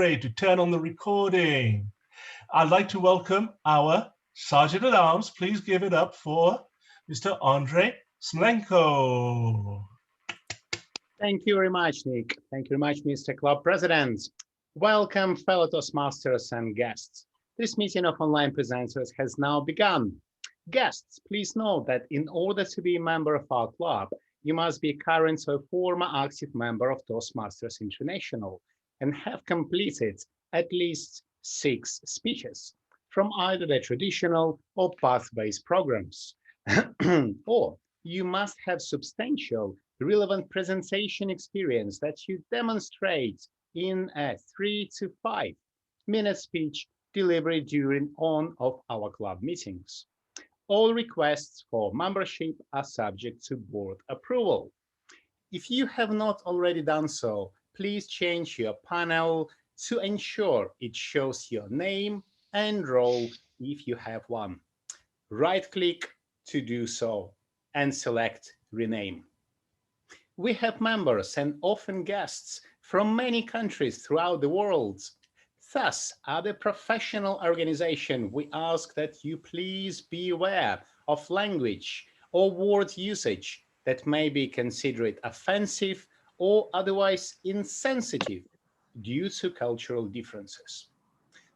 To turn on the recording. I'd like to welcome our Sergeant at Arms. Please give it up for Mr. Andrei Smenko. Thank you very much, Nick. Thank you very much, Mr. Club President. Welcome, fellow Toastmasters and guests. This meeting of online presenters has now begun. Guests, please note that in order to be a member of our club, you must be a current or former active member of Toastmasters International and have completed at least 6 speeches from either the traditional or path-based programs. Or you must have substantial relevant presentation experience that you demonstrate in a 3 to 5 minute speech delivery during one of our club meetings. All requests for membership are subject to board approval. If you have not already done so, please change your panel to ensure it shows your name and role if you have one. Right-click to do so and select Rename. We have members and often guests from many countries throughout the world. Thus, as a professional organization, we ask that you please be aware of language or word usage that may be considered offensive or otherwise insensitive due to cultural differences.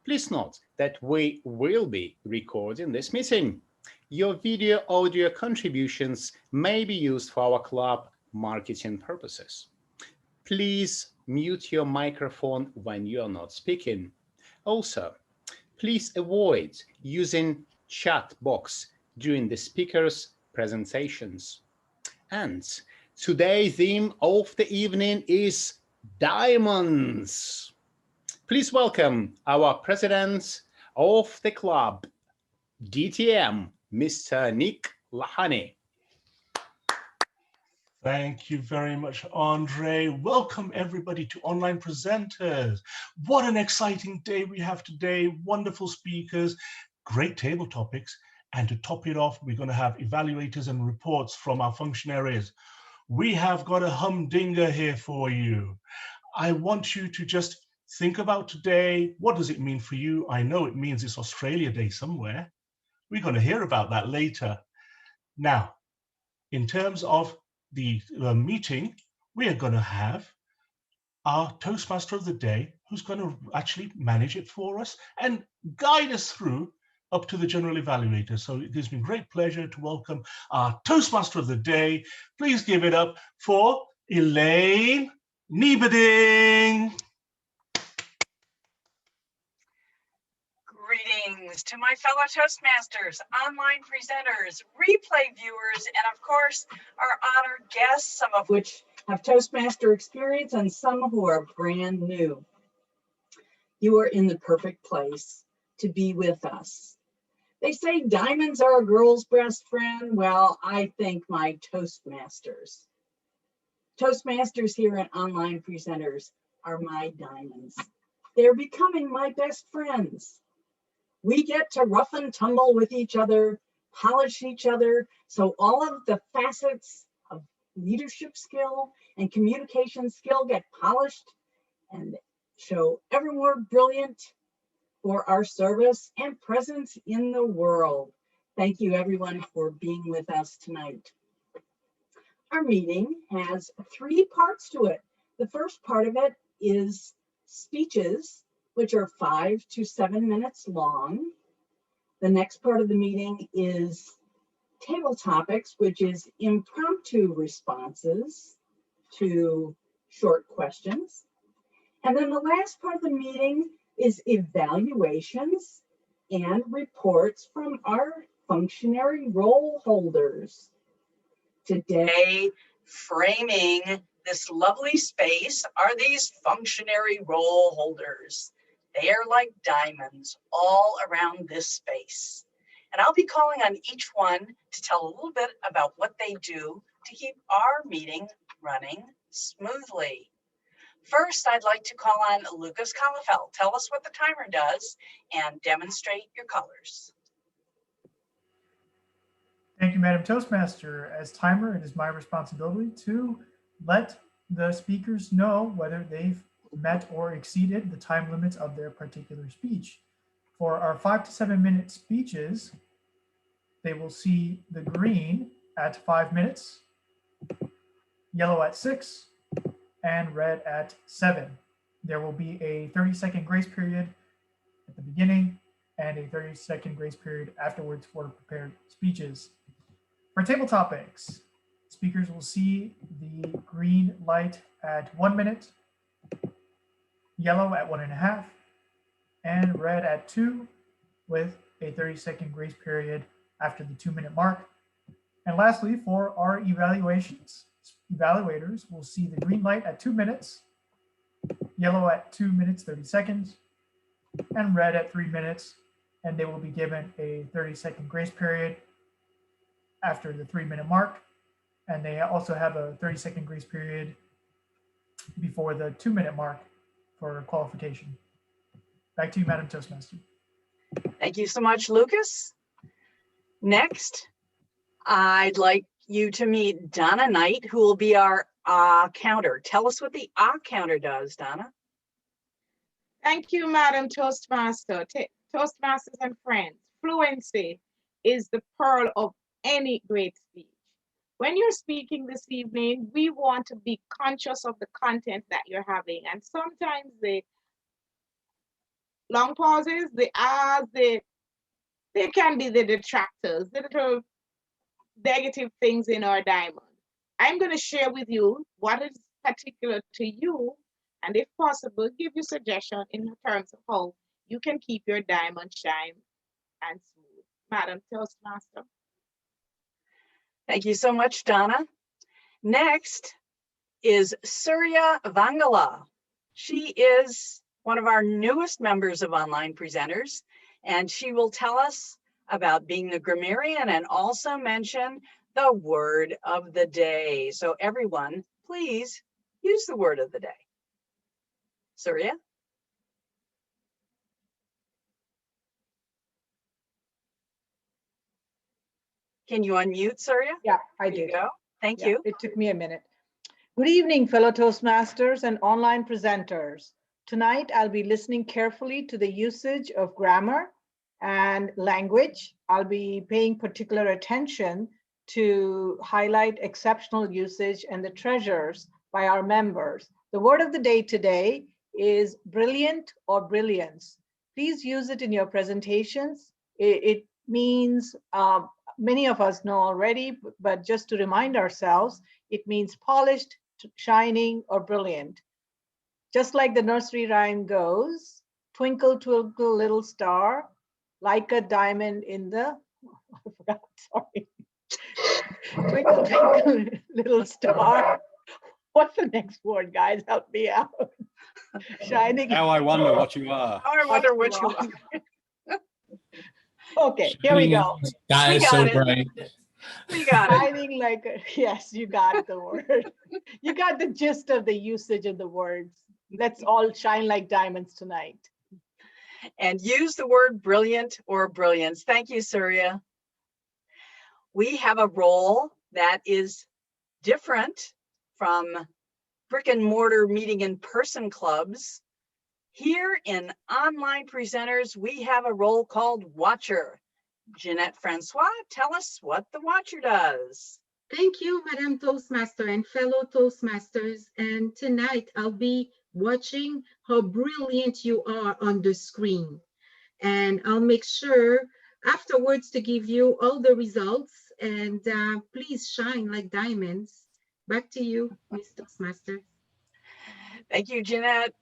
Please note that we will be recording this meeting. Your video audio contributions may be used for our club marketing purposes. Please mute your microphone when you are not speaking. Also, please avoid using chat box during the speaker's presentations. And today's theme of the evening is diamonds. Please welcome our president of the club, DTM, Mr. Nick Lahane. Thank you very much, Andre. Welcome everybody to Online Presenters. What an exciting day we have today. Wonderful speakers, great table topics. And to top it off, we're going to have evaluators and reports from our functionaries. We have got a humdinger here for you. I want you to just think about today. What does it mean for you? I know it means it's Australia Day somewhere. We're going to hear about that later. Now, in terms of the meeting, we are going to have our Toastmaster of the Day, who's going to actually manage it for us and guide us through up to the general evaluator. So it gives me great pleasure to welcome our Toastmaster of the Day. Please give it up for Elaine Nieberding. Greetings to my fellow Toastmasters, online presenters, replay viewers, and of course, our honored guests, some of which have Toastmaster experience and some who are brand new. You are in the perfect place to be with us. They say diamonds are a girl's best friend. Well, I think my Toastmasters. Toastmasters here at Online Presenters are my diamonds. They're becoming my best friends. We get to rough and tumble with each other, polish each other, so all of the facets of leadership skill and communication skill get polished and show ever more brilliant for our service and presence in the world. Thank you everyone for being with us tonight. Our meeting has 3 parts to it. The first part of it is speeches, which are 5 to 7 minutes long. The next part of the meeting is table topics, which is impromptu responses to short questions. And then the last part of the meeting is evaluations and reports from our functionary role holders. Today, framing this lovely space are these functionary role holders. They are like diamonds all around this space. And I'll be calling on each one to tell a little bit about what they do to keep our meeting running smoothly. First, I'd like to call on Lucas Collefeld. Tell us what the timer does and demonstrate your colors. Thank you, Madam Toastmaster. As timer, it is my responsibility to let the speakers know whether they've met or exceeded the time limits of their particular speech. For our 5 to 7 minute speeches, they will see the green at 5 minutes, yellow at 6, and red at 7. There will be a 30-second grace period at the beginning and a 30-second grace period afterwards for prepared speeches. For table topics, speakers will see the green light at 1 minute, yellow at 1.5, and red at 2, with a 30-second grace period after the 2-minute mark. And lastly, for our evaluations, evaluators will see the green light at 2 minutes, yellow at 2 minutes 30 seconds, and red at 3 minutes, and they will be given a 30-second grace period after the 3-minute mark, and they also have a 30-second grace period before the 2-minute mark for qualification. Back to you, Madam Toastmaster. Thank you so much, Lucas. Next, I'd like you to meet Donna Knight, who will be our counter. Tell us what the counter does, Donna. Thank you, Madam Toastmaster. Toastmasters and friends, fluency is the pearl of any great speech. When you're speaking this evening, we want to be conscious of the content that you're having. And sometimes the long pauses, the ahs, they can be the detractors, the little negative things in our diamond. I'm going to share with you what is particular to you, and if possible, give you suggestion in terms of how you can keep your diamond shine and smooth. Madam Toastmaster. Thank you so much, Donna. Next is Surya Vangala. She is one of our newest members of Online Presenters, and she will tell us about being the grammarian and also mention the word of the day. So everyone, please use the word of the day. Surya? Can you unmute, Surya? Yeah, I There you did. go. Thank Yeah, you. It took me a minute. Good evening, fellow Toastmasters and online presenters. Tonight, I'll be listening carefully to the usage of grammar and language. I'll be paying particular attention to highlight exceptional usage and the treasures by our members. The word of the day today is brilliant or brilliance. Please use it in your presentations. It means, many of us know already, but just to remind ourselves, it means polished, shining, or brilliant. Just like the nursery rhyme goes, twinkle, twinkle, little star, like a diamond in the, I forgot, sorry. Twinkle, twinkle, little star. What's the next word, guys? Help me out. Shining. How I wonder what you are. Oh, I wonder what you are. Okay, here we go. That We is got so it. bright. We got it. Shining like a, yes, you got the word. You got the gist of the usage of the words. Let's all shine like diamonds tonight. And use the word brilliant or brilliance. Thank you, Surya. We have a role that is different from brick and mortar meeting in person clubs. Here in Online Presenters, we have a role called Watcher. Jeanette Francois, tell us what the Watcher does. Thank you, Madam Toastmaster and fellow Toastmasters. And tonight I'll be watching how brilliant you are on the screen. And I'll make sure afterwards to give you all the results, and please shine like diamonds. Back to you, Ms. Toastmaster. Thank you, Jeanette.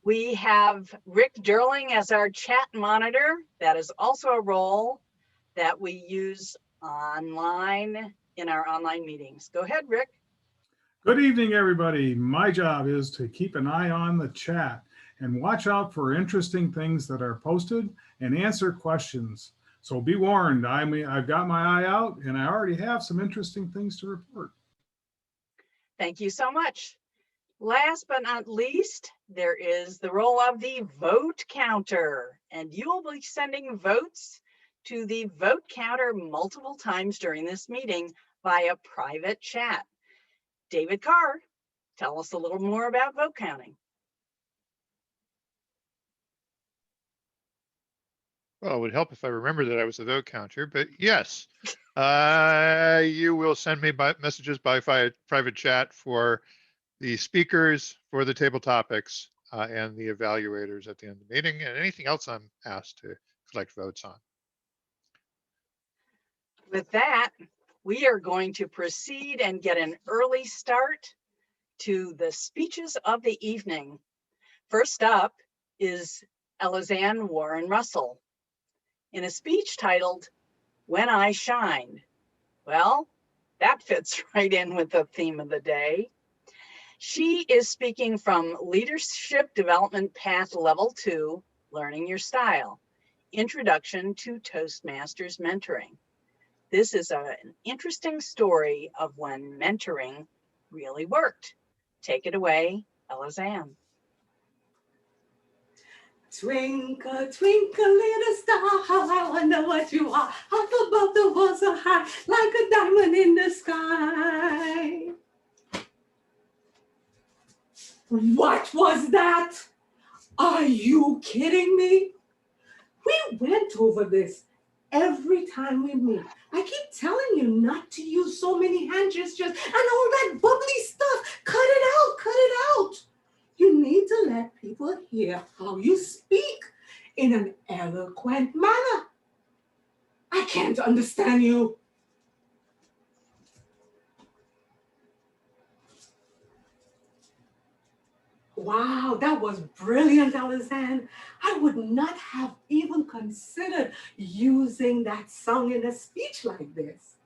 We have Rick Derling as our chat monitor. That is also a role that we use online in our online meetings. Go ahead, Rick. Good evening, everybody. My job is to keep an eye on the chat and watch out for interesting things that are posted and answer questions. So be warned, I've got my eye out and I already have some interesting things to report. Thank you so much. Last but not least, there is the role of the vote counter, and you will be sending votes to the vote counter multiple times during this meeting via private chat. David Carr, tell us a little more about vote counting. Well, it would help if I remember that I was the vote counter, but yes, you will send me messages by private chat for the speakers, for the table topics, and the evaluators at the end of the meeting, and anything else I'm asked to collect votes on. With that, we are going to proceed and get an early start to the speeches of the evening. First up is Elizanne Warren Russell in a speech titled, "When I Shine." Well, that fits right in with the theme of the day. She is speaking from Leadership Development Path Level 2, Learning Your Style, Introduction to Toastmasters Mentoring. This is an interesting story of when mentoring really worked. Take it away, Elizanne. Twinkle, twinkle, little star, how I wonder what you are. Up above the world so high, like a diamond in the sky. What was that? Are you kidding me? We went over this every time we meet. I keep telling you not to use so many hand gestures and all that bubbly stuff. Cut it out, cut it out. You need to let people hear how you speak in an eloquent manner. I can't understand you. Wow, that was brilliant, Elizanne. I would not have even considered using that song in a speech like this.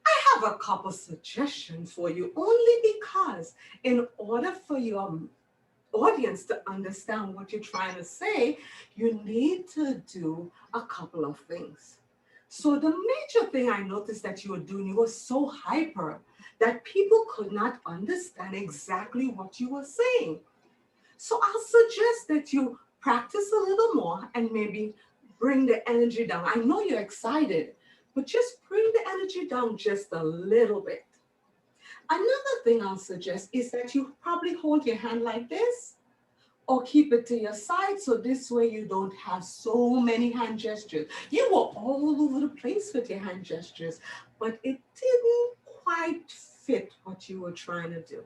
I have a couple suggestions for you only because in order for your audience to understand what you're trying to say, you need to do a couple of things. So the major thing I noticed that you were doing, you were so hyper that people could not understand exactly what you were saying. So I'll suggest that you practice a little more and maybe bring the energy down. I know you're excited, but just bring the energy down just a little bit. Another thing I'll suggest is that you probably hold your hand like this or keep it to your side so this way you don't have so many hand gestures. You were all over the place with your hand gestures, but it didn't quite fit what you were trying to do.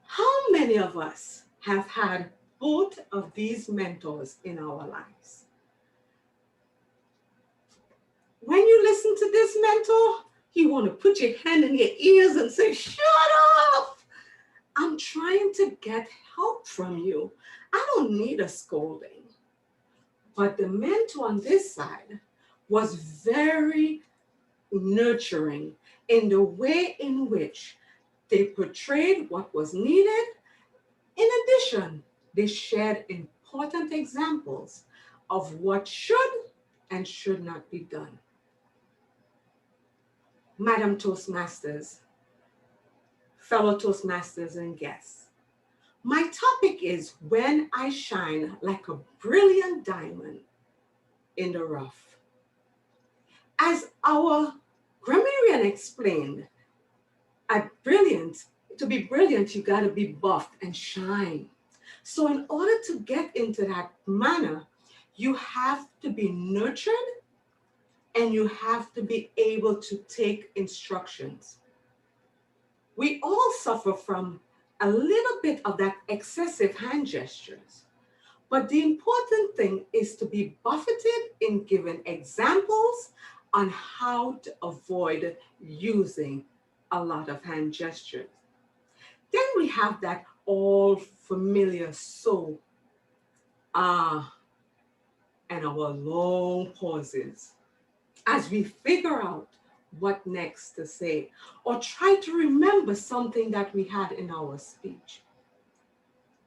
How many of us have had both of these mentors in our lives? When you listen to this mentor, you want to put your hand in your ears and say, "Shut up! I'm trying to get help from you. I don't need a scolding." But the mentor on this side was very nurturing in the way in which they portrayed what was needed. In addition, they shared important examples of what should and should not be done. Madam Toastmasters, fellow Toastmasters and guests, my topic is when I shine like a brilliant diamond in the rough. As our grammarian explained, to be brilliant, you gotta be buffed and shine. So in order to get into that manner, you have to be nurtured and you have to be able to take instructions. We all suffer from a little bit of that excessive hand gestures, but the important thing is to be buffeted in giving examples on how to avoid using a lot of hand gestures. Then we have that all familiar so, and our long pauses as we figure out what next to say or try to remember something that we had in our speech.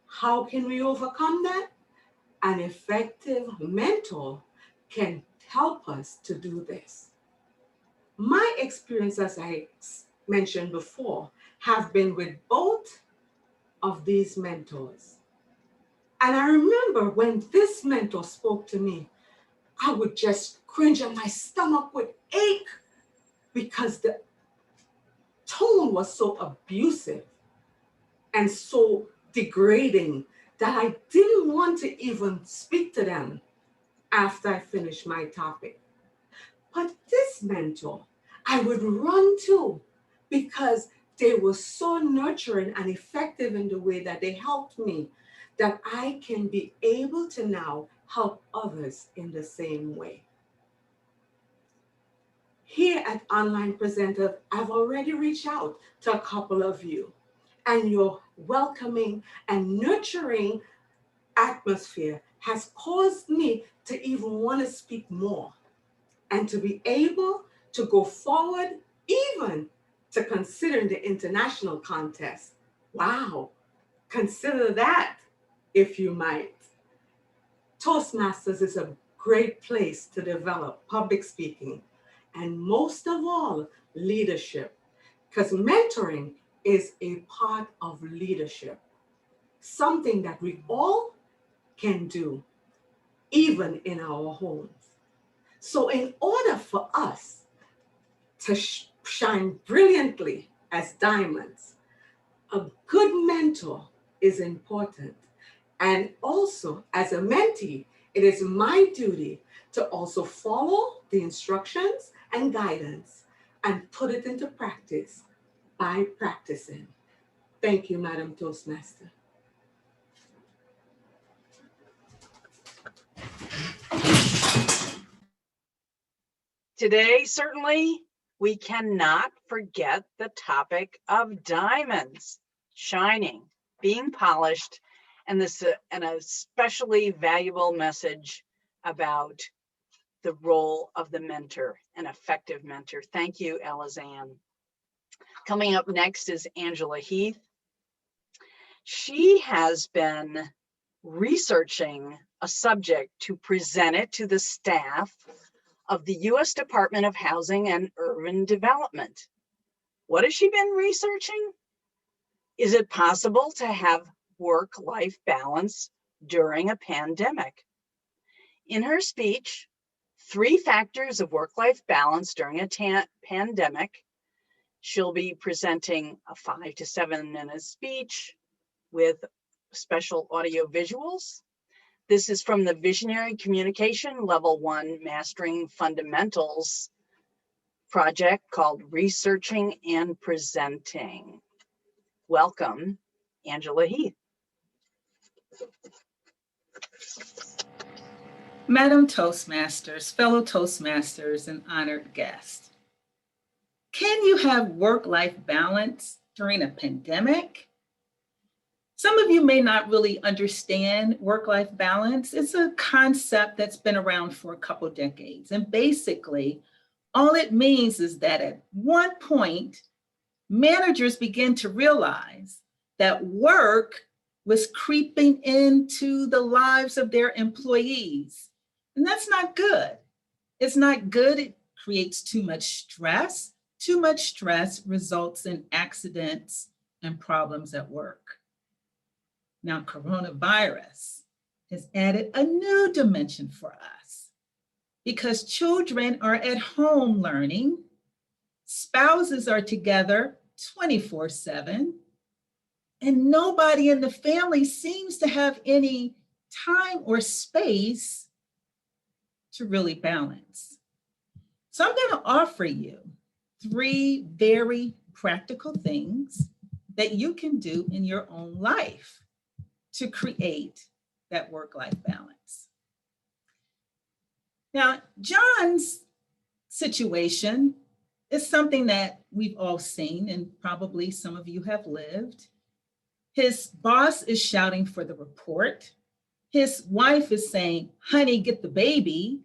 How can we overcome that? An effective mentor can help us to do this. My experience, as I mentioned before, have been with both of these mentors. And I remember when this mentor spoke to me, I would just cringe and my stomach would ache because the tone was so abusive and so degrading that I didn't want to even speak to them after I finished my topic. But this mentor, I would run to because they were so nurturing and effective in the way that they helped me, that I can be able to now help others in the same way. Here at Online Presenter, I've already reached out to a couple of you, and your welcoming and nurturing atmosphere has caused me to even want to speak more and to be able to go forward, even to considering the international contest. Wow, consider that if you might. Toastmasters is a great place to develop public speaking and most of all, leadership, because mentoring is a part of leadership, something that we all can do, even in our homes. So in order for us to shine brilliantly as diamonds, a good mentor is important. And also, as a mentee, it is my duty to also follow the instructions and guidance and put it into practice by practicing. Thank you, Madam Toastmaster. Today, certainly, we cannot forget the topic of diamonds, shining, being polished, and an especially valuable message about the role of the mentor, an effective mentor. Thank you, Elizanne. Coming up next is Angela Heath. She has been researching a subject to present it to the staff of the U.S. Department of Housing and Urban Development. What has she been researching? Is it possible to have work-life balance during a pandemic? In her speech, 3 Factors of Work-Life Balance During a Pandemic, she'll be presenting a 5 to 7 minute speech with special audio visuals. This is from the Visionary Communication Level 1 Mastering Fundamentals project called Researching and Presenting. Welcome, Angela Heath. Madam Toastmasters, fellow Toastmasters, and honored guests. Can you have work-life balance during a pandemic? Some of you may not really understand work-life balance. It's a concept that's been around for a couple decades. And basically, all it means is that at one point, managers began to realize that work was creeping into the lives of their employees. And that's not good. It's not good. It creates too much stress. Too much stress results in accidents and problems at work. Now, coronavirus has added a new dimension for us because children are at home learning, spouses are together 24/7, and nobody in the family seems to have any time or space to really balance. So I'm going to offer you 3 very practical things that you can do in your own life to create that work-life balance. Now, John's situation is something that we've all seen and probably some of you have lived. His boss is shouting for the report. His wife is saying, honey, get the baby.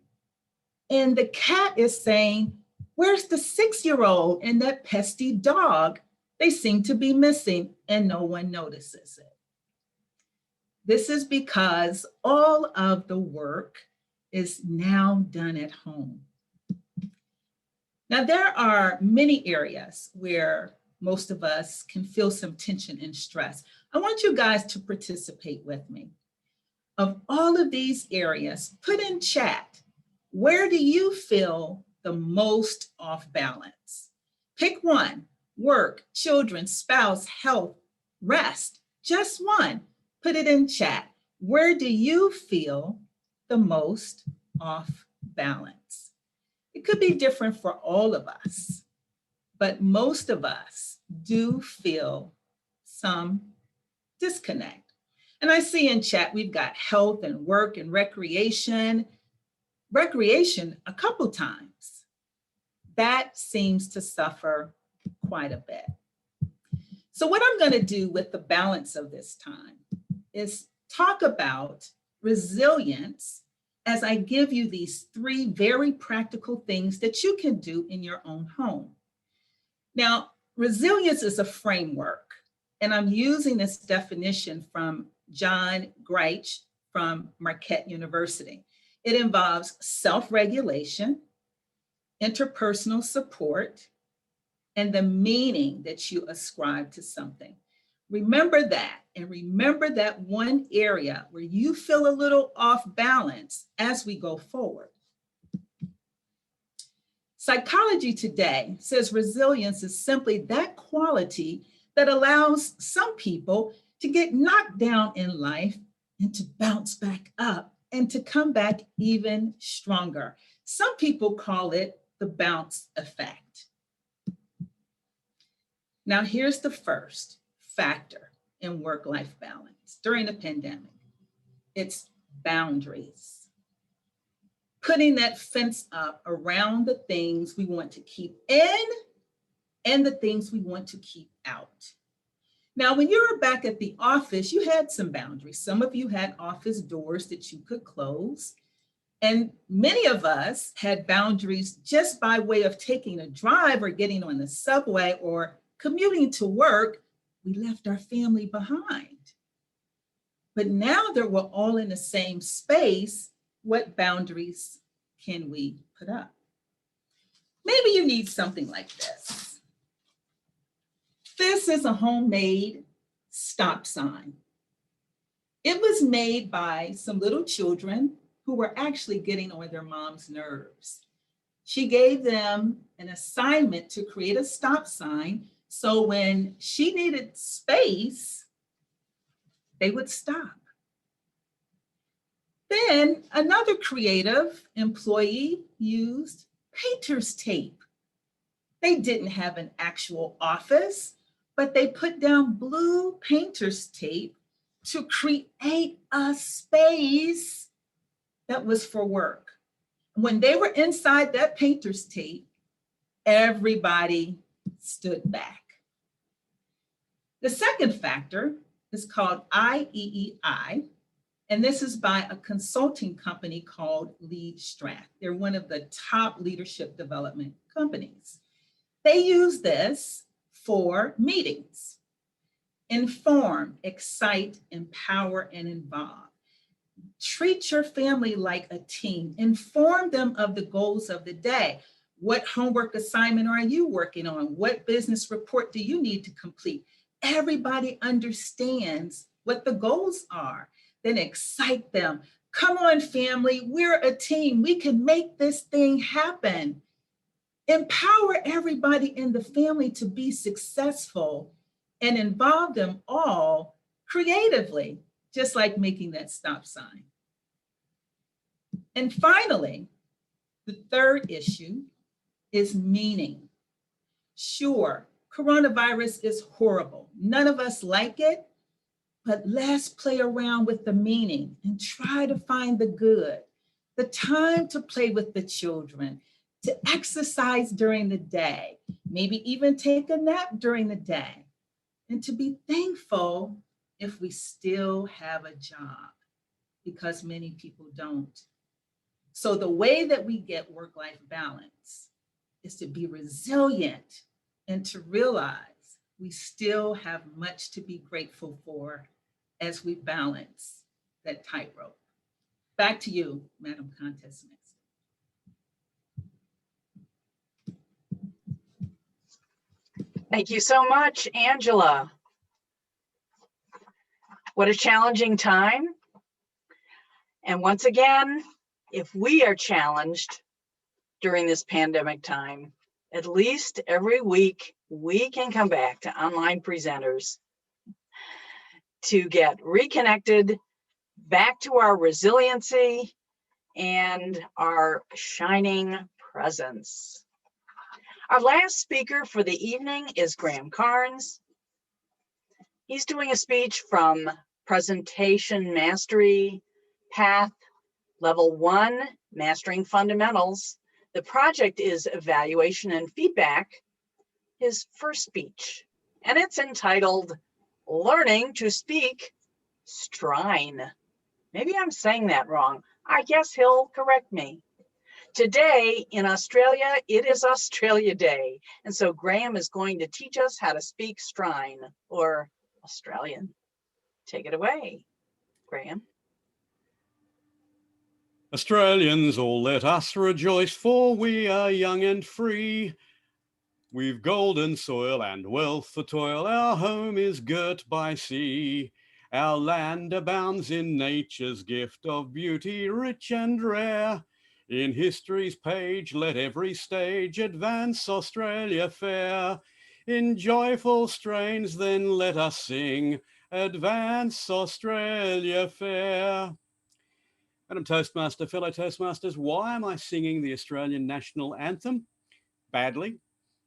And the cat is saying, where's the 6-year-old and that pesky dog? They seem to be missing and no one notices it. This is because all of the work is now done at home. Now, there are many areas where most of us can feel some tension and stress. I want you guys to participate with me. Of all of these areas, put in chat, where do you feel the most off balance? Pick one: work, children, spouse, health, rest, just one. Put it in chat. Where do you feel the most off balance? It could be different for all of us, but most of us do feel some disconnect. And I see in chat, we've got health and work and recreation. Recreation a couple times. That seems to suffer quite a bit. So what I'm going to do with the balance of this time is talk about resilience as I give you these 3 very practical things that you can do in your own home. Now, resilience is a framework, and I'm using this definition from John Greich from Marquette University. It involves self-regulation, interpersonal support, and the meaning that you ascribe to something. Remember that, and remember that one area where you feel a little off balance as we go forward. Psychology today says resilience is simply that quality that allows some people to get knocked down in life and to bounce back up and to come back even stronger. Some people call it the bounce effect. Now, here's the first factor in work-life balance during the pandemic. It's boundaries. Putting that fence up around the things we want to keep in and the things we want to keep out. Now, when you were back at the office, you had some boundaries. Some of you had office doors that you could close. And many of us had boundaries just by way of taking a drive or getting on the subway or commuting to work. We left our family behind. But now that we're all in the same space, what boundaries can we put up? Maybe you need something like this. This is a homemade stop sign. It was made by some little children who were actually getting on their mom's nerves. She gave them an assignment to create a stop sign, so when she needed space, they would stop. Then another creative employee used painter's tape. They didn't have an actual office, but they put down blue painter's tape to create a space that was for work. When they were inside that painter's tape, everybody stood back. The second factor is called IEEI, and this is by a consulting company called Lead Strath. They're one of the top leadership development companies. They use this for meetings. Inform, excite, empower, and involve. Treat your family like a team. Inform them of the goals of the day. What homework assignment are you working on? What business report do you need to complete? Everybody understands what the goals are. Then excite them. Come on, family, we're a team. We can make this thing happen. Empower everybody in the family to be successful and involve them all creatively, just like making that stop sign. And finally, the third issue is meaning. Sure, coronavirus is horrible. None of us like it, but let's play around with the meaning and try to find the good. The time to play with the children, to exercise during the day, maybe even take a nap during the day, and to be thankful if we still have a job, because many people don't. So the way that we get work-life balance is to be resilient and to realize we still have much to be grateful for as we balance that tightrope. Back to you, Madam Contest Master. Thank you so much, Angela. What a challenging time. And once again, if we are challenged during this pandemic time, at least every week, we can come back to online presenters. to get reconnected back to our resiliency and our shining presence. Our last speaker for the evening is Graham Cairns. He's doing a speech from Presentation Mastery Path Level 1, Mastering Fundamentals. The project is Evaluation and Feedback, his first speech, and it's entitled Learning to Speak Strine. Maybe I'm saying that wrong. I guess he'll correct me. Today in Australia, it is Australia Day. And so Graham is going to teach us how to speak Strine, or Australian. Take it away, Graham. Australians, all let us rejoice, for we are young and free. We've golden soil and wealth for toil, our home is girt by sea. Our land abounds in nature's gift of beauty, rich and rare. In history's page, let every stage advance Australia fair. In joyful strains, then let us sing, advance Australia fair. Madam Toastmaster, fellow Toastmasters, why am I singing the Australian national anthem? Badly.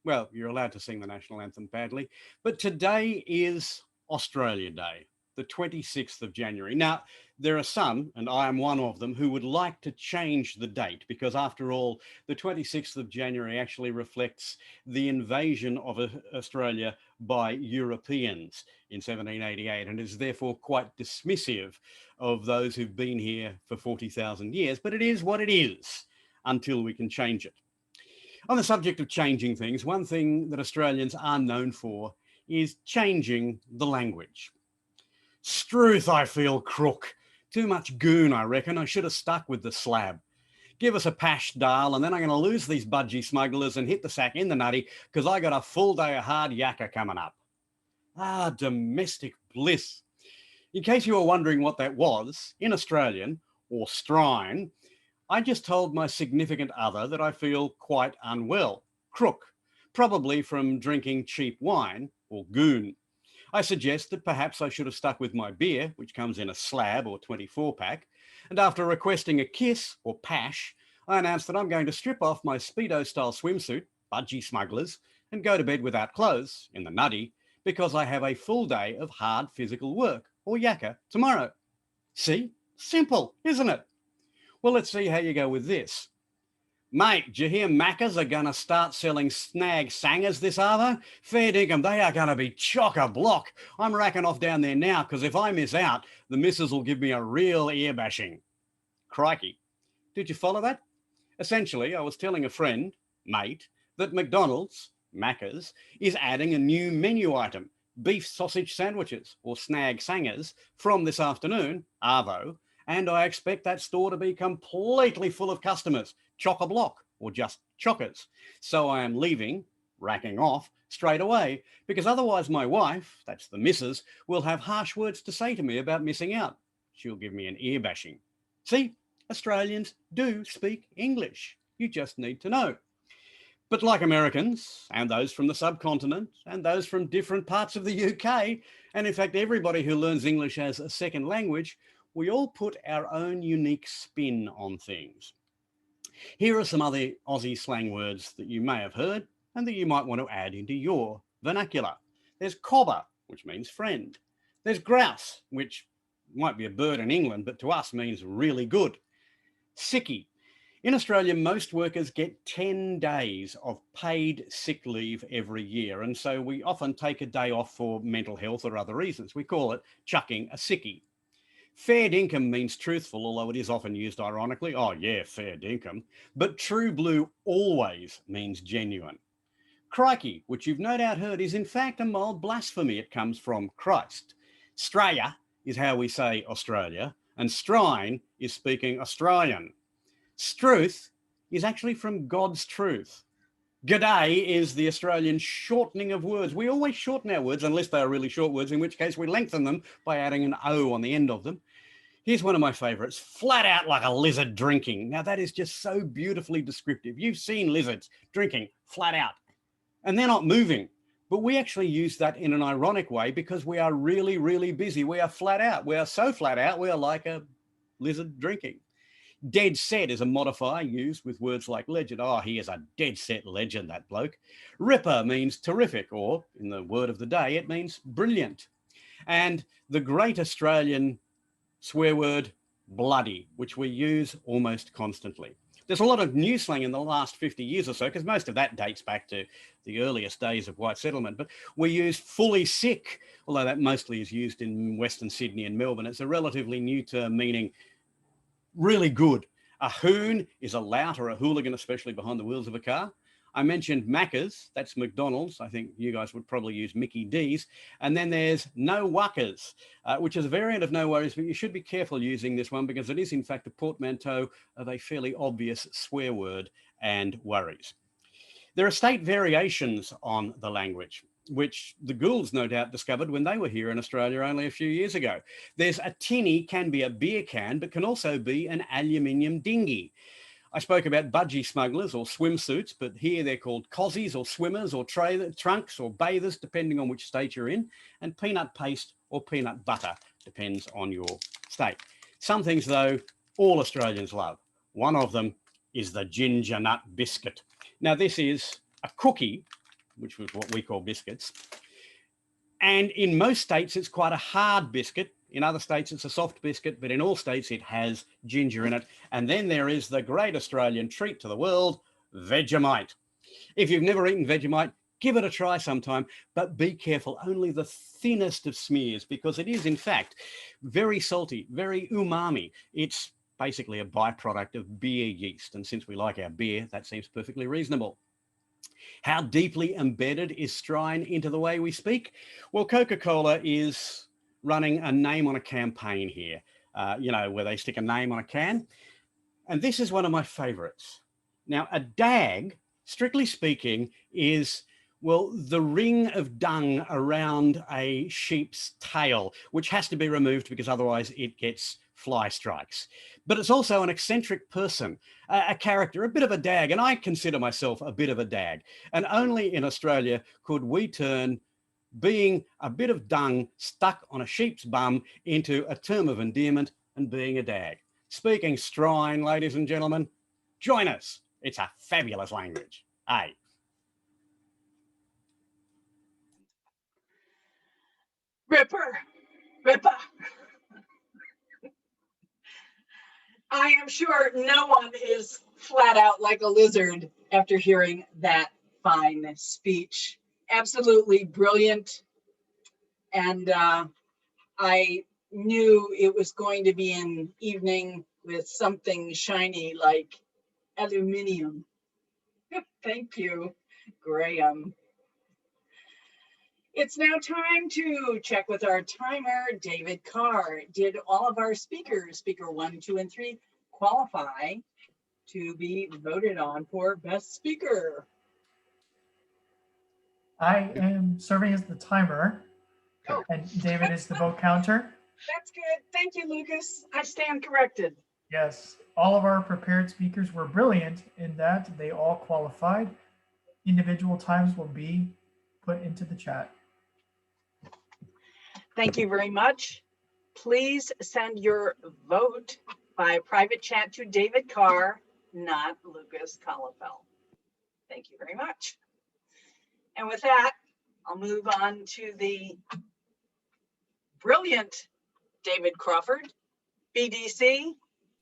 Well, you're allowed to sing the national anthem badly, but today is Australia Day, the 26th of January. Now, there are some, and I am one of them, who would like to change the date because after all, the 26th of January actually reflects the invasion of Australia by Europeans in 1788 and is therefore quite dismissive of those who've been here for 40,000 years, but it is what it is until we can change it. On the subject of changing things, one thing that Australians are known for is changing the language. Struth, I feel crook. Too much goon, I reckon. I should have stuck with the slab. Give us a pash, Darl, and then I'm going to lose these budgie smugglers and hit the sack in the nutty because I got a full day of hard yakka coming up. Ah, domestic bliss. In case you were wondering what that was, in Australian, or Strine, I just told my significant other that I feel quite unwell, crook, probably from drinking cheap wine or goon. I suggest that perhaps I should have stuck with my beer, which comes in a slab or 24-pack, and after requesting a kiss or pash, I announced that I'm going to strip off my Speedo-style swimsuit, budgie smugglers, and go to bed without clothes, in the nutty, because I have a full day of hard physical work, or yakka, tomorrow. See? Simple, isn't it? Well, let's see how you go with this. Mate, do you hear Maccas are going to start selling snag sangers this arvo? Fair dinkum, they are going to be chock-a-block. I'm racking off down there now because if I miss out, the missus will give me a real ear bashing. Crikey. Did you follow that? Essentially, I was telling a friend, mate, that McDonald's, Maccas, is adding a new menu item, beef sausage sandwiches or snag sangers from this afternoon, arvo, and I expect that store to be completely full of customers, chock-a-block or just chockers. So I am leaving, racking off, straight away, because otherwise my wife, that's the missus, will have harsh words to say to me about missing out. She'll give me an ear bashing. See, Australians do speak English. You just need to know. But like Americans, and those from the subcontinent, and those from different parts of the UK, and in fact everybody who learns English as a second language, we all put our own unique spin on things. Here are some other Aussie slang words that you may have heard and that you might want to add into your vernacular. There's cobber, which means friend. There's grouse, which might be a bird in England, but to us means really good. Sickie. In Australia, most workers get 10 days of paid sick leave every year, and so we often take a day off for mental health or other reasons. We call it chucking a sickie. Fair dinkum means truthful, although it is often used ironically. Oh yeah, fair dinkum. But true blue always means genuine. Crikey, which you've no doubt heard, is in fact a mild blasphemy. It comes from Christ. Straya is how we say Australia, and Strine is speaking Australian. Struth is actually from God's truth. G'day is the Australian shortening of words. We always shorten our words unless they are really short words, in which case we lengthen them by adding an O on the end of them. Here's one of my favorites, flat out like a lizard drinking. Now that is just so beautifully descriptive. You've seen lizards drinking flat out and they're not moving. But we actually use that in an ironic way because we are really, really busy. We are flat out. We are so flat out, we are like a lizard drinking. Dead set is a modifier used with words like legend. Oh, he is a dead set legend, that bloke. Ripper means terrific, or in the word of the day, it means brilliant. And the great Australian swear word, bloody, which we use almost constantly. There's a lot of new slang in the last 50 years or so, because most of that dates back to the earliest days of white settlement. But we use fully sick, although that mostly is used in Western Sydney and Melbourne. It's a relatively new term meaning really good. A hoon is a lout or a hooligan, especially behind the wheels of a car. I mentioned Macca's, that's McDonald's. I think you guys would probably use Mickey D's. And then there's no wuckers, which is a variant of no worries, but you should be careful using this one because it is in fact a portmanteau of a fairly obvious swear word and worries. There are state variations on the language, which the Goulds no doubt discovered when they were here in Australia only a few years ago. There's a tinny, can be a beer can, but can also be an aluminium dinghy. I spoke about budgie smugglers or swimsuits, but here they're called cozies or swimmers or trunks or bathers, depending on which state you're in, and peanut paste or peanut butter, depends on your state. Some things, though, all Australians love. One of them is the ginger nut biscuit. Now, this is a cookie, which was what we call biscuits, and in most states, it's quite a hard biscuit. In other states, it's a soft biscuit, but in all states, it has ginger in it. And then there is the great Australian treat to the world, Vegemite. If you've never eaten Vegemite, give it a try sometime, but be careful, only the thinnest of smears, because it is, in fact, very salty, very umami. It's basically a byproduct of beer yeast. And since we like our beer, that seems perfectly reasonable. How deeply embedded is Strine into the way we speak? Well, Coca-Cola is running a name on a campaign here, you know, where they stick a name on a can. And this is one of my favorites. Now, a dag, strictly speaking, is, well, the ring of dung around a sheep's tail, which has to be removed because otherwise it gets fly strikes. But it's also an eccentric person, a character, a bit of a dag, and I consider myself a bit of a dag. And only in Australia could we turn being a bit of dung stuck on a sheep's bum into a term of endearment and being a dag. Speaking Strine, ladies and gentlemen, join us. It's a fabulous language. Hey. Ripper. I am sure no one is flat out like a lizard after hearing that fine speech. Absolutely brilliant. And I knew it was going to be an evening with something shiny like aluminium. Thank you, Graham. It's now time to check with our timer, David Carr. Did all of our speakers, speaker 1, 2, and 3, qualify to be voted on for best speaker? I am serving as the timer, and David is the vote counter. That's good. Thank you, Lucas. I stand corrected. Yes, all of our prepared speakers were brilliant in that they all qualified. Individual times will be put into the chat. Thank you very much. Please send your vote by private chat to David Carr, not Lucas Collefeld. Thank you very much. And with that, I'll move on to the brilliant David Crawford, BDC.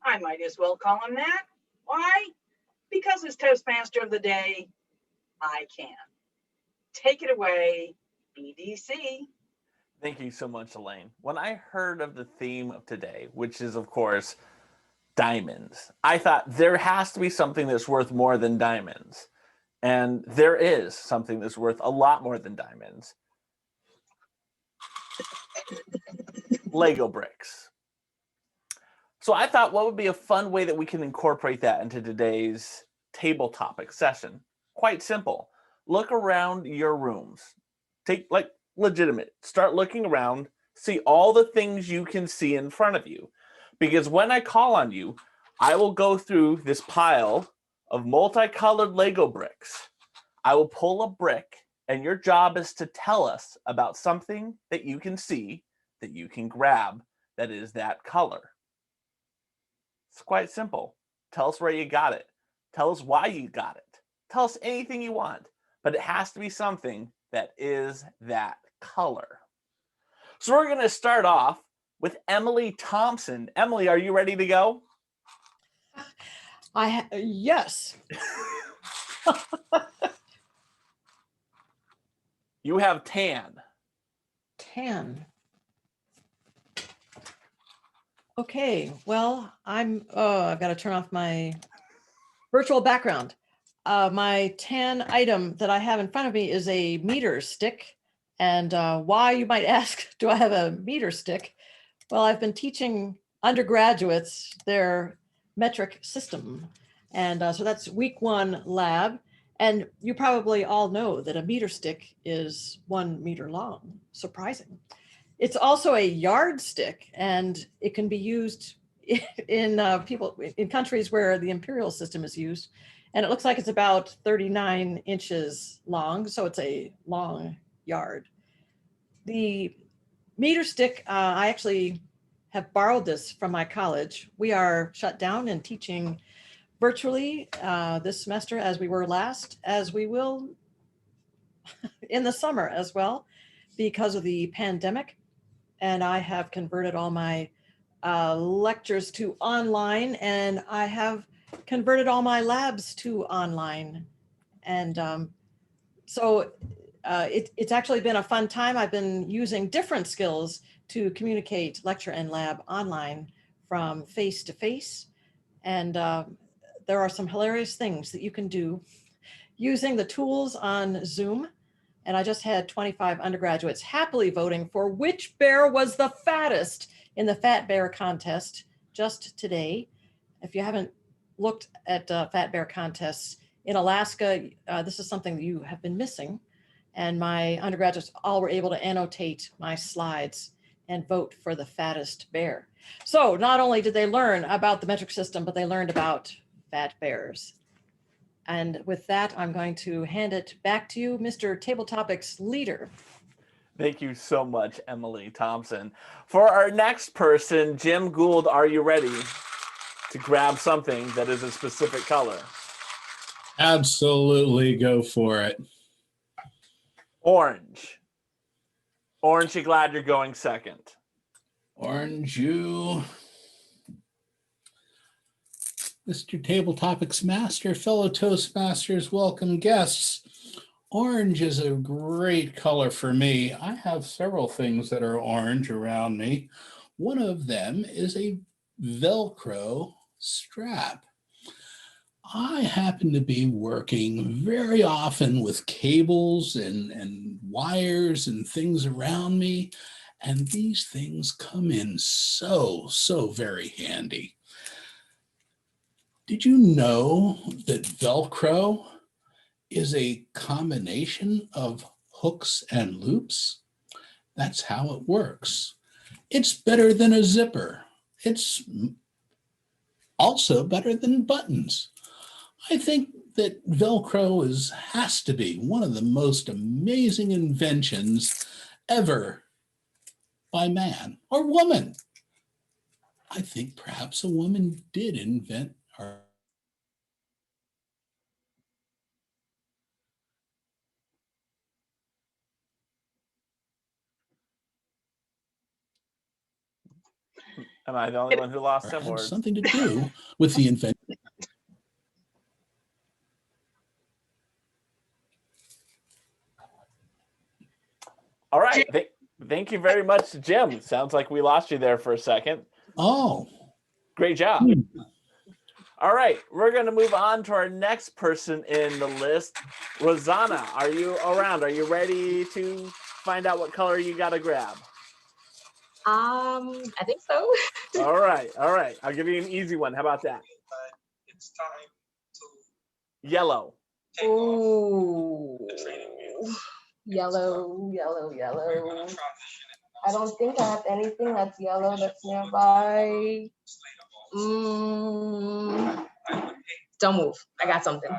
I might as well call him that. Why? Because as Toastmaster of the day, I can. Take it away, BDC. Thank you so much, Elaine. When I heard of the theme of today, which is, of course, diamonds, I thought there has to be something that's worth more than diamonds. And there is something that's worth a lot more than diamonds. Lego bricks. So I thought, what would be a fun way that we can incorporate that into today's table topic session? Quite simple. Look around your rooms. Take, like, legitimate. Start looking around. See all the things you can see in front of you. Because when I call on you, I will go through this pile of multicolored Lego bricks. I will pull a brick And your job is to tell us about something that you can see, that you can grab, that is that color. It's quite simple. Tell us where you got it. Tell us why you got it. Tell us anything you want, but it has to be something that is that color. So we're going to start off with Emily Thompson. Emily, are you ready to go? Yes. You have tan. Tan. Okay, well, I've got to turn off my virtual background. My tan item that I have in front of me is a meter stick. And why, you might ask, do I have a meter stick? Well, I've been teaching undergraduates their metric system. And so that's week 1 lab. And you probably all know that a meter stick is 1 meter long. Surprising. It's also a yardstick, and it can be used in countries where the imperial system is used. And it looks like it's about 39 inches long, so it's a long yard. The meter stick, I actually have borrowed this from my college. We are shut down and teaching virtually this semester, as we were last, as we will in the summer as well, because of the pandemic. And I have converted all my lectures to online, and I have converted all my labs to online. And so it's actually been a fun time. I've been using different skills to communicate lecture and lab online from face to face. And there are some hilarious things that you can do using the tools on Zoom. And I just had 25 undergraduates happily voting for which bear was the fattest in the Fat Bear contest just today. If you haven't looked at Fat Bear contests in Alaska, this is something that you have been missing. And my undergraduates all were able to annotate my slides and vote for the fattest bear. So not only did they learn about the metric system, but they learned about fat bears. And with that, I'm going to hand it back to you, Mr. Table Topics leader. Thank you so much, Emily Thompson. For our next person, Jim Gould, are you ready to grab something that is a specific color? Absolutely, go for it. Orange. Orange, you glad you're going second? Orange, you. Mr. Table Topics Master, fellow Toastmasters, welcome guests. Orange is a great color for me. I have several things that are orange around me. One of them is a Velcro strap. I happen to be working very often with cables and wires and things around me, and these things come in so very handy. Did you know that Velcro is a combination of hooks and loops? That's how it works. It's better than a zipper. It's also better than buttons. I think that Velcro has to be one of the most amazing inventions ever by man or woman. I think perhaps a woman did invent our Am I the only one who lost some words? Something to do with the invention. All right. Thank you very much, Jim. Sounds like we lost you there for a second. Oh. Great job. All right. We're going to move on to our next person in the list. Rosanna, are you around? Are you ready to find out what color you got to grab? I think so. All right. All right. I'll give you an easy one. How about that? It's time to Yellow. Ooh. Yellow, yellow, yellow. I don't think I have anything that's yellow that's nearby. Don't move. I got something.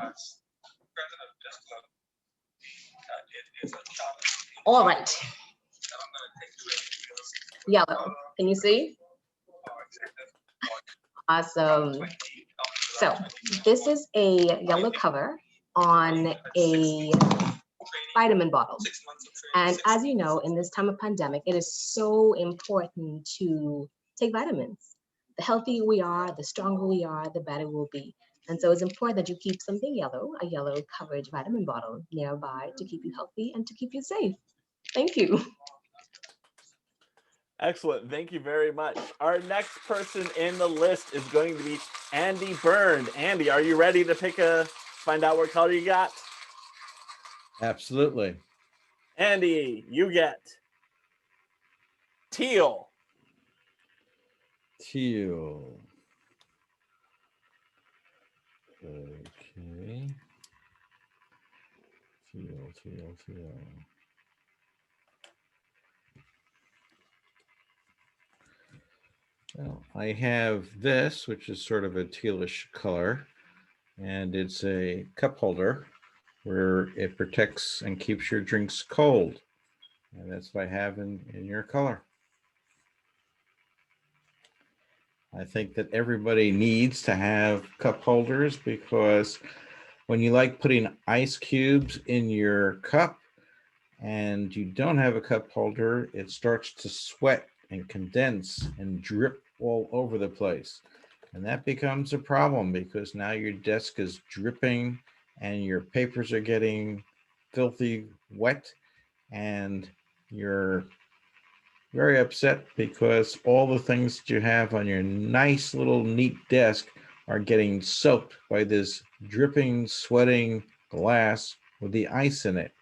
All right. Yellow. Can you see? Awesome. So this is a yellow cover on a vitamin bottle. And as you know, in this time of pandemic, it is so important to take vitamins. The healthier we are, the stronger we are, the better we'll be. And so it's important that you keep something yellow, a yellow coverage vitamin bottle nearby to keep you healthy and to keep you safe. Thank you. Excellent. Thank you very much. Our next person in the list is going to be Andy Byrne. Andy, are you ready to find out what color you got? Absolutely. Andy, you get teal. Teal. Okay. Teal. Well, I have this, which is sort of a tealish color, and it's a cup holder where it protects and keeps your drinks cold. And that's what I have in your color. I think that everybody needs to have cup holders because when you like putting ice cubes in your cup and you don't have a cup holder, it starts to sweat and condense and drip all over the place. And that becomes a problem because now your desk is dripping and your papers are getting filthy wet and you're very upset because all the things that you have on your nice little neat desk are getting soaked by this dripping, sweating glass with the ice in it.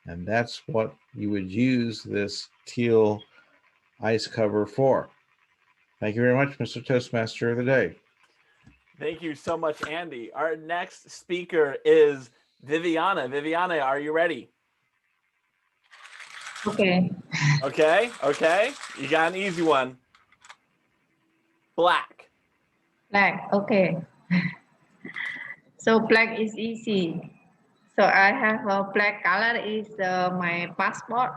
And that's what you would use this teal ice cover for. Thank you very much, Mr. Toastmaster of the Day. Thank you so much, Andy. Our next speaker is Viviana. Viviana, are you ready? Okay. Okay. You got an easy one. Black. Black. Okay. So black is easy. So I have a black color is my passport.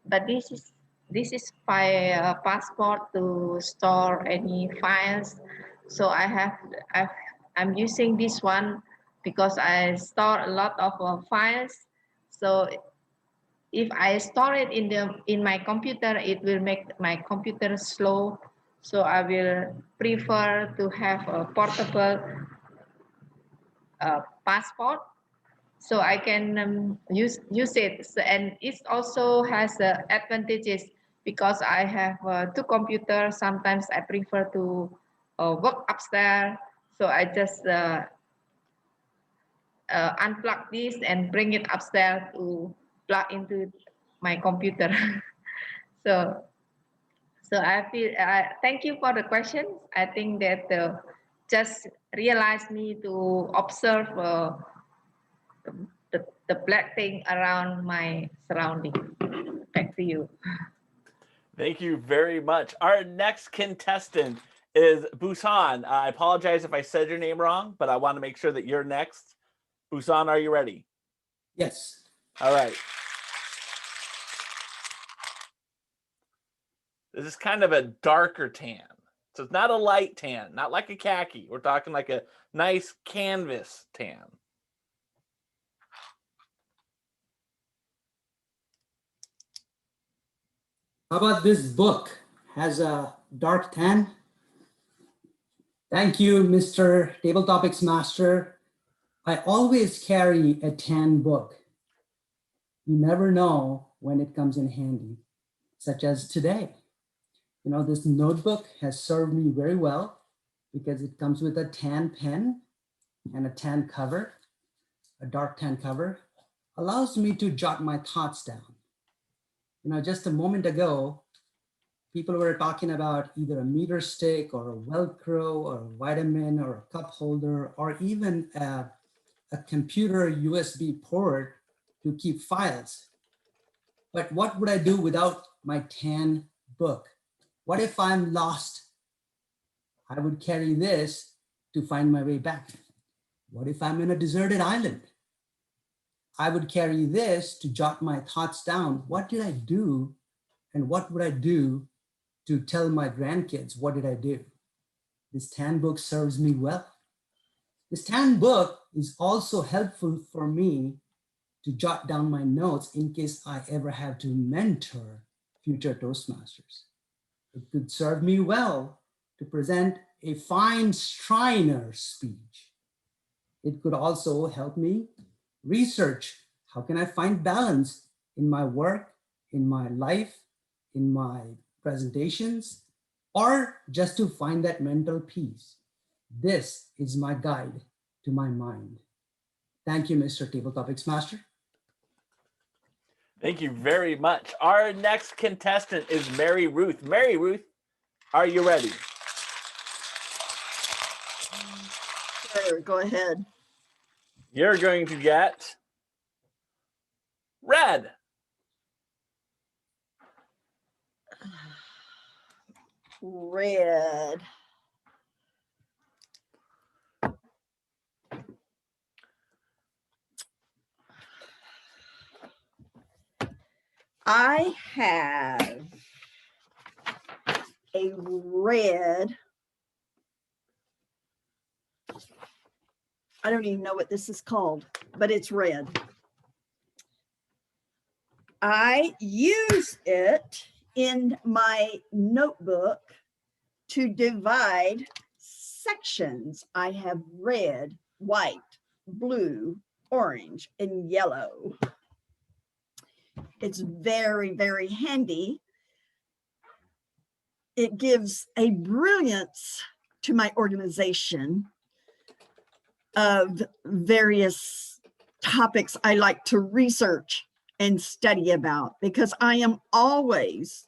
But this is my passport to store any files. So I'm using this one because I store a lot of files. So if I store it in my computer, it will make my computer slow. So I will prefer to have a portable passport, so I can use it. And it also has advantages because I have 2 computers. Sometimes I prefer to work upstairs, so I just unplug this and bring it upstairs to plug into my computer. so I feel thank you for the question. I think that just realized me to observe the black thing around my surrounding. Back to you. Thank you very much. Our next contestant is Busan. I apologize if I said your name wrong, but I want to make sure that you're next. Busan, are you ready? Yes. All right. This is kind of a darker tan. So it's not a light tan, not like a khaki. We're talking like a nice canvas tan. How about this book? Has a dark tan. Thank you, Mr. Table Topics Master. I always carry a tan book. You never know when it comes in handy, such as today. You know, this notebook has served me very well because it comes with a tan pen and a tan cover, a dark tan cover, allows me to jot my thoughts down. You know, just a moment ago, people were talking about either a meter stick or a Velcro or a vitamin or a cup holder or even a computer USB port to keep files. But what would I do without my tan book? What if I'm lost? I would carry this to find my way back. What if I'm in a deserted island? I would carry this to jot my thoughts down. What did I do? And what would I do to tell my grandkids, what did I do? This tan book serves me well. This tan book is also helpful for me to jot down my notes in case I ever have to mentor future Toastmasters. It could serve me well to present a fine Striner speech. It could also help me research, how can I find balance in my work, in my life, in my presentations, or just to find that mental peace. This is my guide to my mind. Thank you, Mr. Table Topics Master. Thank you very much. Our next contestant is Mary Ruth. Mary Ruth, are you ready? Sure, go ahead. You're going to get red. Red. I have a red. I don't even know what this is called, but it's red. I use it in my notebook to divide sections. I have red, white, blue, orange, and yellow. It's very, very handy. It gives a brilliance to my organization of various topics I like to research and study about, because I am always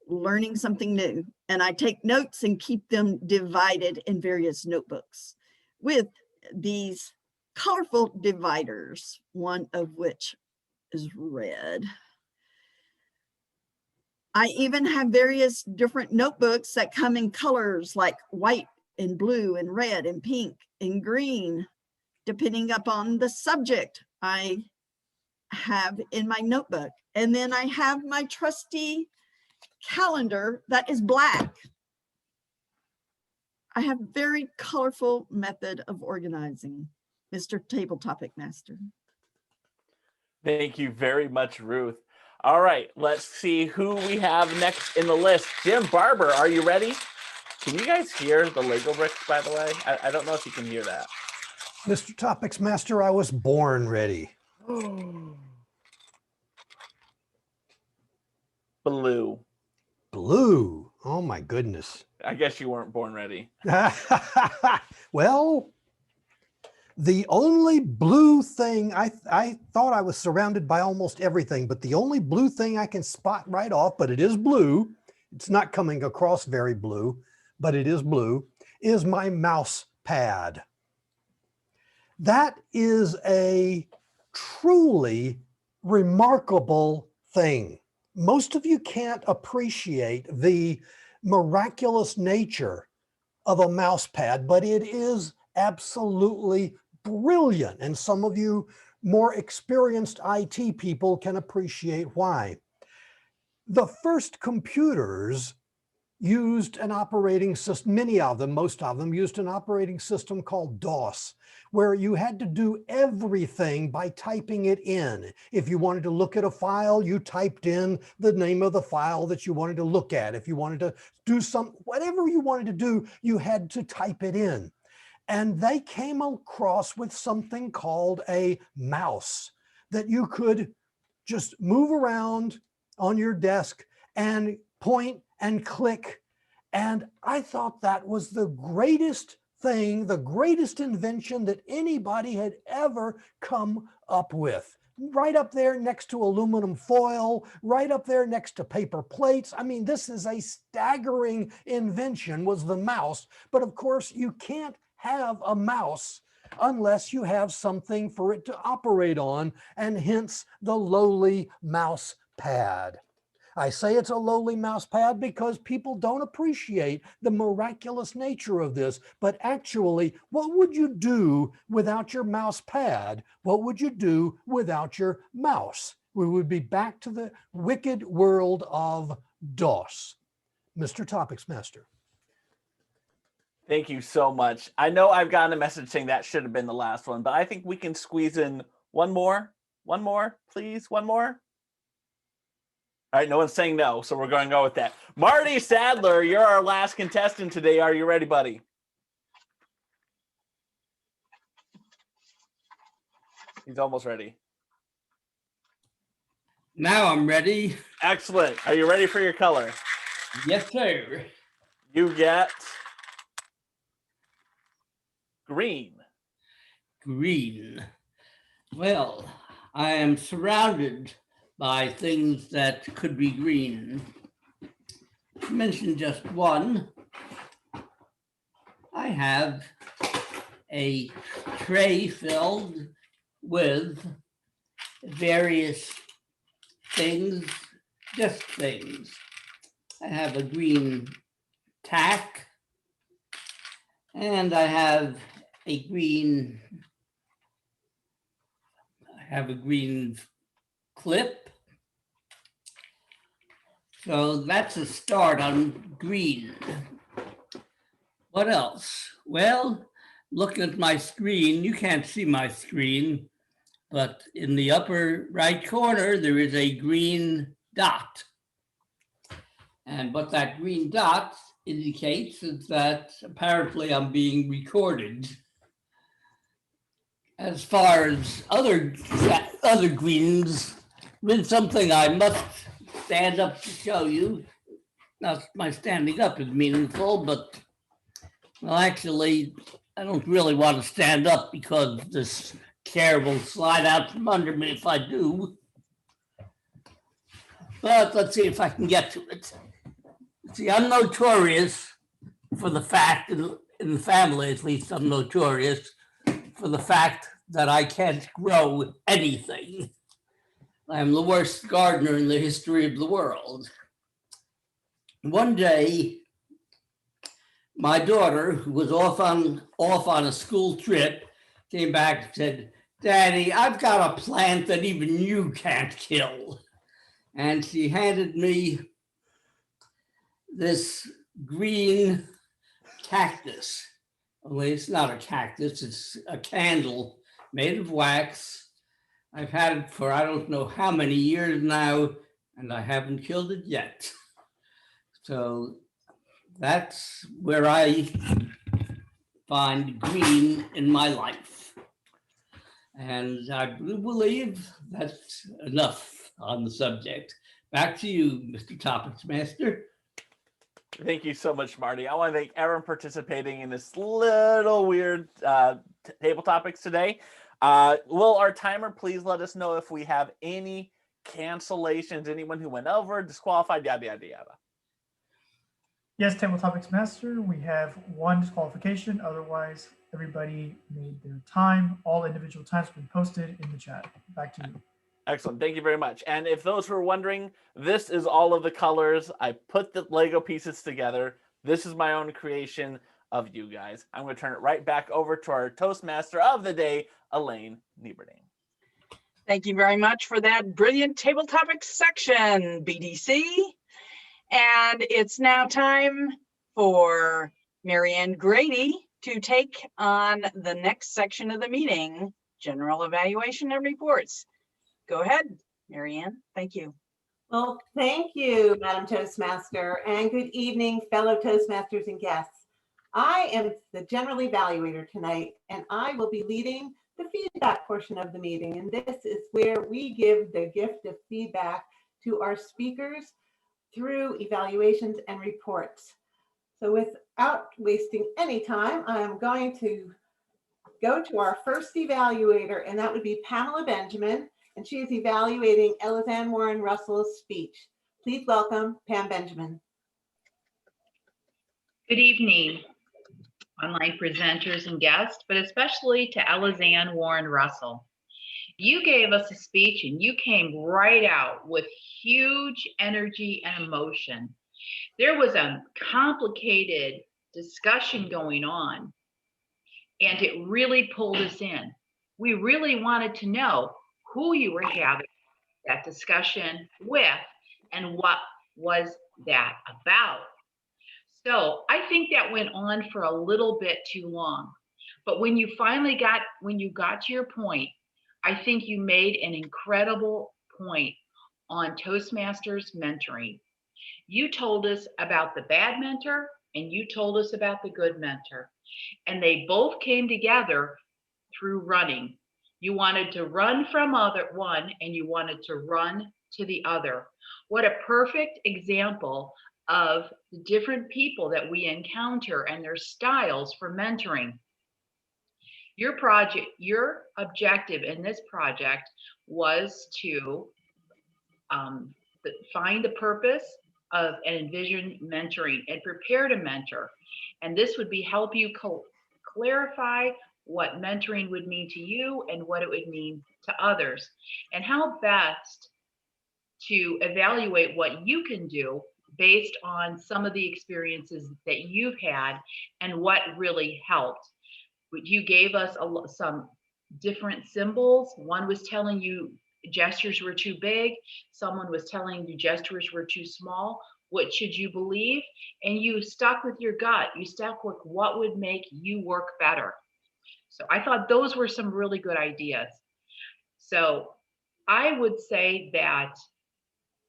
learning something new, and I take notes and keep them divided in various notebooks with these colorful dividers, one of which is red. I even have various different notebooks that come in colors like white and blue and red and pink and green, depending upon the subject I have in my notebook. And then I have my trusty calendar that is black. I have very colorful method of organizing, Mr. Table Topic Master. Thank you very much, Ruth. All right, let's see who we have next in the list. Jim Barber, are you ready? Can you guys hear the Lego bricks, by the way? I don't know if you can hear that. Mr. Topics Master, I was born ready. Blue. Blue. Oh my goodness. I guess you weren't born ready. Well, the only blue thing, I thought I was surrounded by almost everything, but the only blue thing I can spot right off, but it is blue, it's not coming across very blue, but it is blue, is my mouse pad. That is a truly remarkable thing. Most of you can't appreciate the miraculous nature of a mouse pad, but it is absolutely brilliant. And some of you more experienced IT people can appreciate why. The first computers used an operating system, many of them, most of them used an operating system called DOS, where you had to do everything by typing it in. If you wanted to look at a file, you typed in the name of the file that you wanted to look at. If you wanted to do whatever you wanted to do, you had to type it in. And they came across with something called a mouse that you could just move around on your desk and point and click. And I thought that was the greatest thing, the greatest invention that anybody had ever come up with. Right up there next to aluminum foil, right up there next to paper plates. I mean, this is a staggering invention, was the mouse. But of course, you can't have a mouse unless you have something for it to operate on, and hence the lowly mouse pad. I say it's a lowly mouse pad because people don't appreciate the miraculous nature of this. But actually, what would you do without your mouse pad? What would you do without your mouse? We would be back to the wicked world of DOS. Mr. Topics Master. Thank you so much. I know I've gotten a message saying that should have been the last one, but I think we can squeeze in one more, please, one more. All right, no one's saying no, so we're going to go with that. Marty Sadler, you're our last contestant today. Are you ready, buddy? He's almost ready. Now I'm ready. Excellent. Are you ready for your color? Yes, sir. You get green. Green. Well, I am surrounded by things that could be green. To mention just one, I have a tray filled with various things, just things. I have a green tack, and I have a green clip. So that's a start on green. What else? Well, looking at my screen, you can't see my screen, but in the upper right corner, there is a green dot. And what that green dot indicates is that apparently I'm being recorded. As far as other greens, with something I must stand up to show you. Now, my standing up is meaningful, but well, actually, I don't really want to stand up because this chair will slide out from under me if I do. But let's see if I can get to it. See, I'm notorious for the fact, in the family at least, I'm notorious for the fact that I can't grow anything. I'm the worst gardener in the history of the world. One day, my daughter, who was off on a school trip, came back and said, "Daddy, I've got a plant that even you can't kill." And she handed me this green cactus. Only it's not a cactus, it's a candle made of wax. I've had it for I don't know how many years now, and I haven't killed it yet. So that's where I find green in my life. And I do believe that's enough on the subject. Back to you, Mr. Topics Master. Thank you so much, Marty. I want to thank everyone participating in this little weird table topics today. Will our timer please let us know if we have any cancellations, anyone who went over, disqualified, yada, yada, yada. Yes, Table Topics Master, we have one disqualification. Otherwise, everybody made their time. All individual times have been posted in the chat. Back to you. Excellent. Thank you very much. And if those who are wondering, this is all of the colors. I put the Lego pieces together. This is my own creation of you guys. I'm going to turn it right back over to our Toastmaster of the day, Elaine Nieberding. Thank you very much for that brilliant table topics section, BDC. And it's now time for Marianne Grady to take on the next section of the meeting, general evaluation and reports. Go ahead, Marianne. Thank you. Well, thank you, Madam Toastmaster, and good evening, fellow Toastmasters and guests. I am the general evaluator tonight, and I will be leading the feedback portion of the meeting. And this is where we give the gift of feedback to our speakers through evaluations and reports. So without wasting any time, I am going to go to our first evaluator, and that would be Pamela Benjamin. And she is evaluating Elizanne Warren Russell's speech. Please welcome Pam Benjamin. Good evening, online presenters and guests, but especially to Elizanne Warren Russell. You gave us a speech and you came right out with huge energy and emotion. There was a complicated discussion going on, and it really pulled us in. We really wanted to know who you were having that discussion with and what was that about. So I think that went on for a little bit too long. But when you finally got to your point, I think you made an incredible point on Toastmasters mentoring. You told us about the bad mentor and you told us about the good mentor. And they both came together through running. You wanted to run from one and you wanted to run to the other. What a perfect example of the different people that we encounter and their styles for mentoring. Your objective in this project was to find the purpose of and envision mentoring and prepare to mentor. And this would help you clarify what mentoring would mean to you and what it would mean to others, and how best to evaluate what you can do based on some of the experiences that you've had and what really helped. You gave us some different symbols. One was telling you gestures were too big. Someone was telling you gestures were too small. What should you believe? And you stuck with your gut. You stuck with what would make you work better. So I thought those were some really good ideas. So I would say that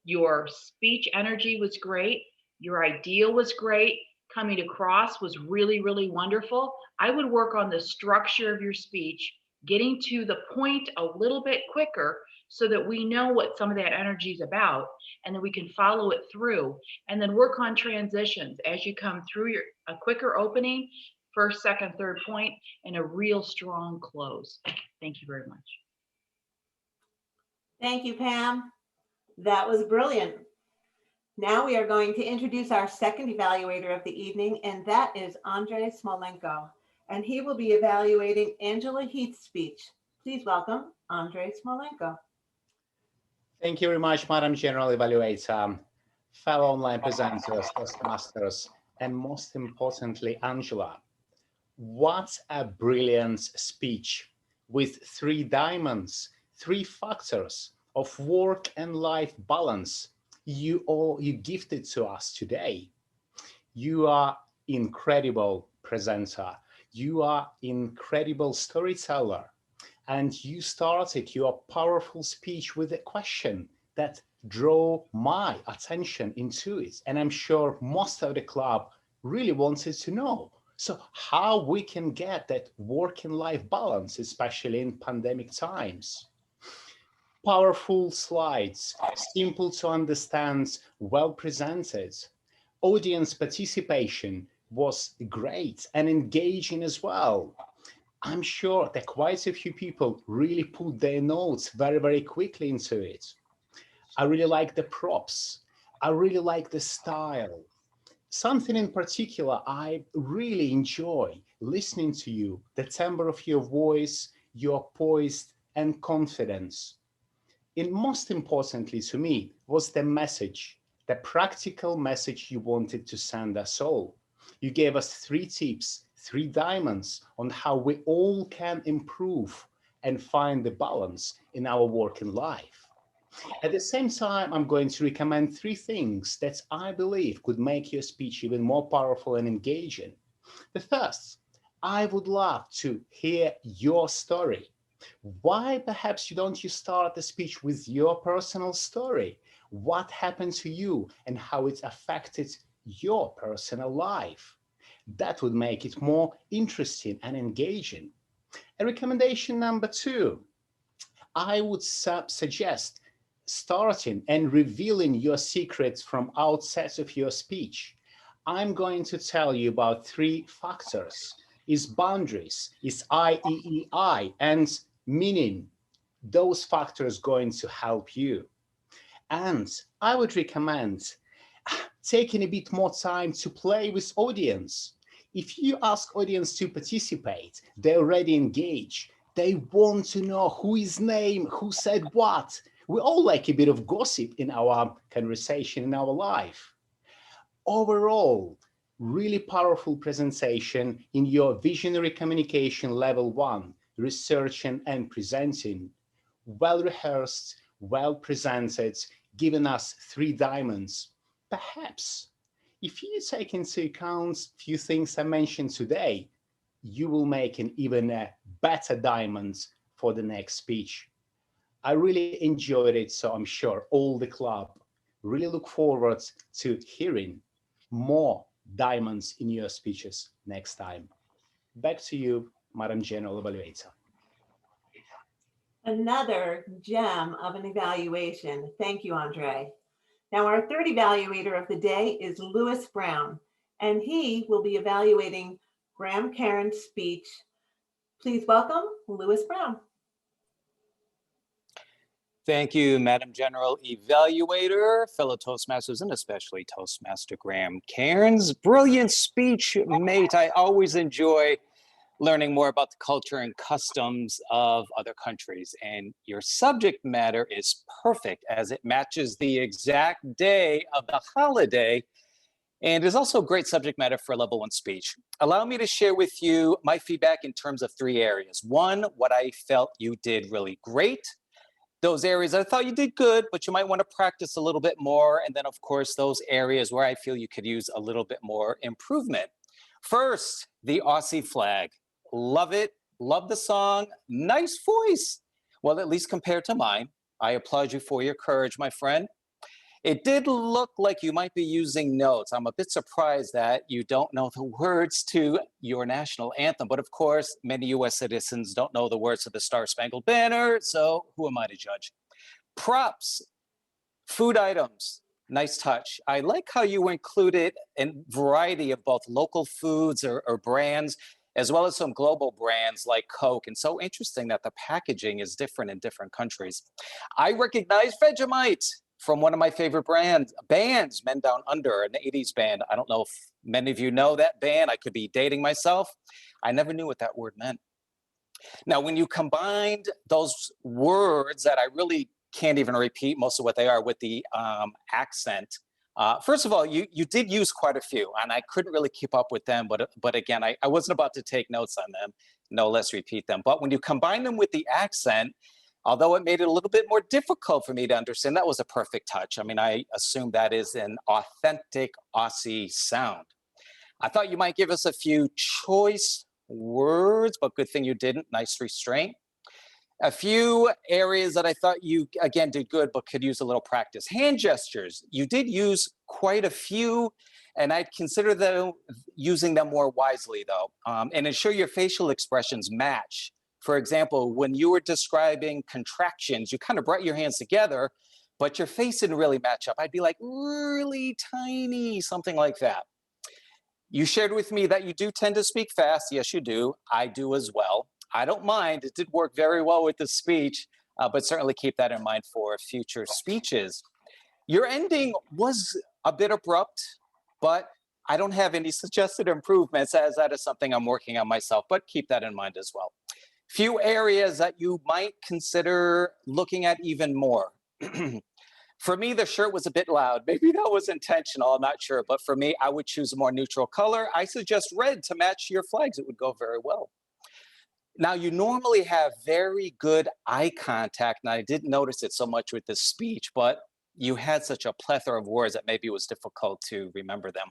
your speech energy was great. Your idea was great. Coming across was really, really wonderful. I would work on the structure of your speech, getting to the point a little bit quicker so that we know what some of that energy is about, and then we can follow it through, and then work on transitions as you come through a quicker opening, first, second, third point, and a real strong close. Thank you very much. Thank you, Pam. That was brilliant. Now we are going to introduce our second evaluator of the evening, and that is Andrei Smolenko, and he will be evaluating Angela Heath's speech. Please welcome Andrei Smolenko. Thank you very much, Madam General Evaluator, fellow online presenters, Toastmasters, and most importantly, Angela. What a brilliant speech with 3 diamonds, 3 factors of work and life balance you gifted to us today. You are incredible presenter. You are incredible storyteller. And you started your powerful speech with a question that drew my attention into it. And I'm sure most of the club really wanted to know. So how we can get that work and life balance, especially in pandemic times. Powerful slides, simple to understand, well presented. Audience participation was great and engaging as well. I'm sure that quite a few people really put their notes very, very quickly into it. I really like the props. I really like the style. Something in particular I really enjoy listening to you, the timbre of your voice, your poise and confidence. And most importantly to me was the message, the practical message you wanted to send us all. You gave us 3 tips, 3 diamonds on how we all can improve and find the balance in our working life. At the same time, I'm going to recommend 3 things that I believe could make your speech even more powerful and engaging. The first, I would love to hear your story. Why perhaps don't you start the speech with your personal story? What happened to you and how it affected your personal life? That would make it more interesting and engaging. And recommendation number 2, I would suggest starting and revealing your secrets from outset of your speech. I'm going to tell you about 3 factors. Is boundaries, is IEEI, and meaning. Those factors going to help you. And I would recommend taking a bit more time to play with audience. If you ask audience to participate, they're already engaged. They want to know who is named, who said what. We all like a bit of gossip in our conversation, in our life. Overall, really powerful presentation in your visionary communication level 1, researching and presenting. Well rehearsed, well presented, giving us 3 diamonds. Perhaps, if you take into account a few things I mentioned today, you will make an even better diamonds for the next speech. I really enjoyed it, so I'm sure all the club really look forward to hearing more diamonds in your speeches next time. Back to you, Madam General Evaluator. Another gem of an evaluation. Thank you, Andre. Now, our third evaluator of the day is Lewis Brown, and he will be evaluating Graham Cairns' speech. Please welcome Lewis Brown. Thank you, Madam General Evaluator, fellow Toastmasters, and especially Toastmaster Graham Cairns. Brilliant speech, mate. I always enjoy learning more about the culture and customs of other countries. And your subject matter is perfect as it matches the exact day of the holiday and is also great subject matter for a level 1 speech. Allow me to share with you my feedback in terms of 3 areas. 1, what I felt you did really great. Those areas I thought you did good, but you might want to practice a little bit more. And then, of course, those areas where I feel you could use a little bit more improvement. First, the Aussie flag. Love it. Love the song. Nice voice. Well, at least compared to mine. I applaud you for your courage, my friend. It did look like you might be using notes. I'm a bit surprised that you don't know the words to your national anthem. But of course, many US citizens don't know the words to the Star-Spangled Banner. So who am I to judge? Props, food items. Nice touch. I like how you included a variety of both local foods or brands, as well as some global brands like Coke. And so interesting that the packaging is different in different countries. I recognize Vegemite from one of my favorite bands, Men Down Under, an 80s band. I don't know if many of you know that band. I could be dating myself. I never knew what that word meant. Now, when you combined those words that I really can't even repeat most of what they are with the accent, first of all, you did use quite a few, and I couldn't really keep up with them. But again, I wasn't about to take notes on them, no less repeat them. But when you combine them with the accent, although it made it a little bit more difficult for me to understand, that was a perfect touch. I mean, I assume that is an authentic Aussie sound. I thought you might give us a few choice words, but good thing you didn't. Nice restraint. A few areas that I thought you, again, did good, but could use a little practice. Hand gestures. You did use quite a few, and I'd consider using them more wisely, though, and ensure your facial expressions match. For example, when you were describing contractions, you kind of brought your hands together, but your face didn't really match up. I'd be like, really tiny, something like that. You shared with me that you do tend to speak fast. Yes, you do. I do as well. I don't mind. It did work very well with the speech, but certainly keep that in mind for future speeches. Your ending was a bit abrupt, but I don't have any suggested improvements, as that is something I'm working on myself, but keep that in mind as well. Few areas that you might consider looking at even more. For me, the shirt was a bit loud. Maybe that was intentional, I'm not sure. But for me, I would choose a more neutral color. I suggest red to match your flags. It would go very well. Now, you normally have very good eye contact, and I didn't notice it so much with this speech, but you had such a plethora of words that maybe it was difficult to remember them.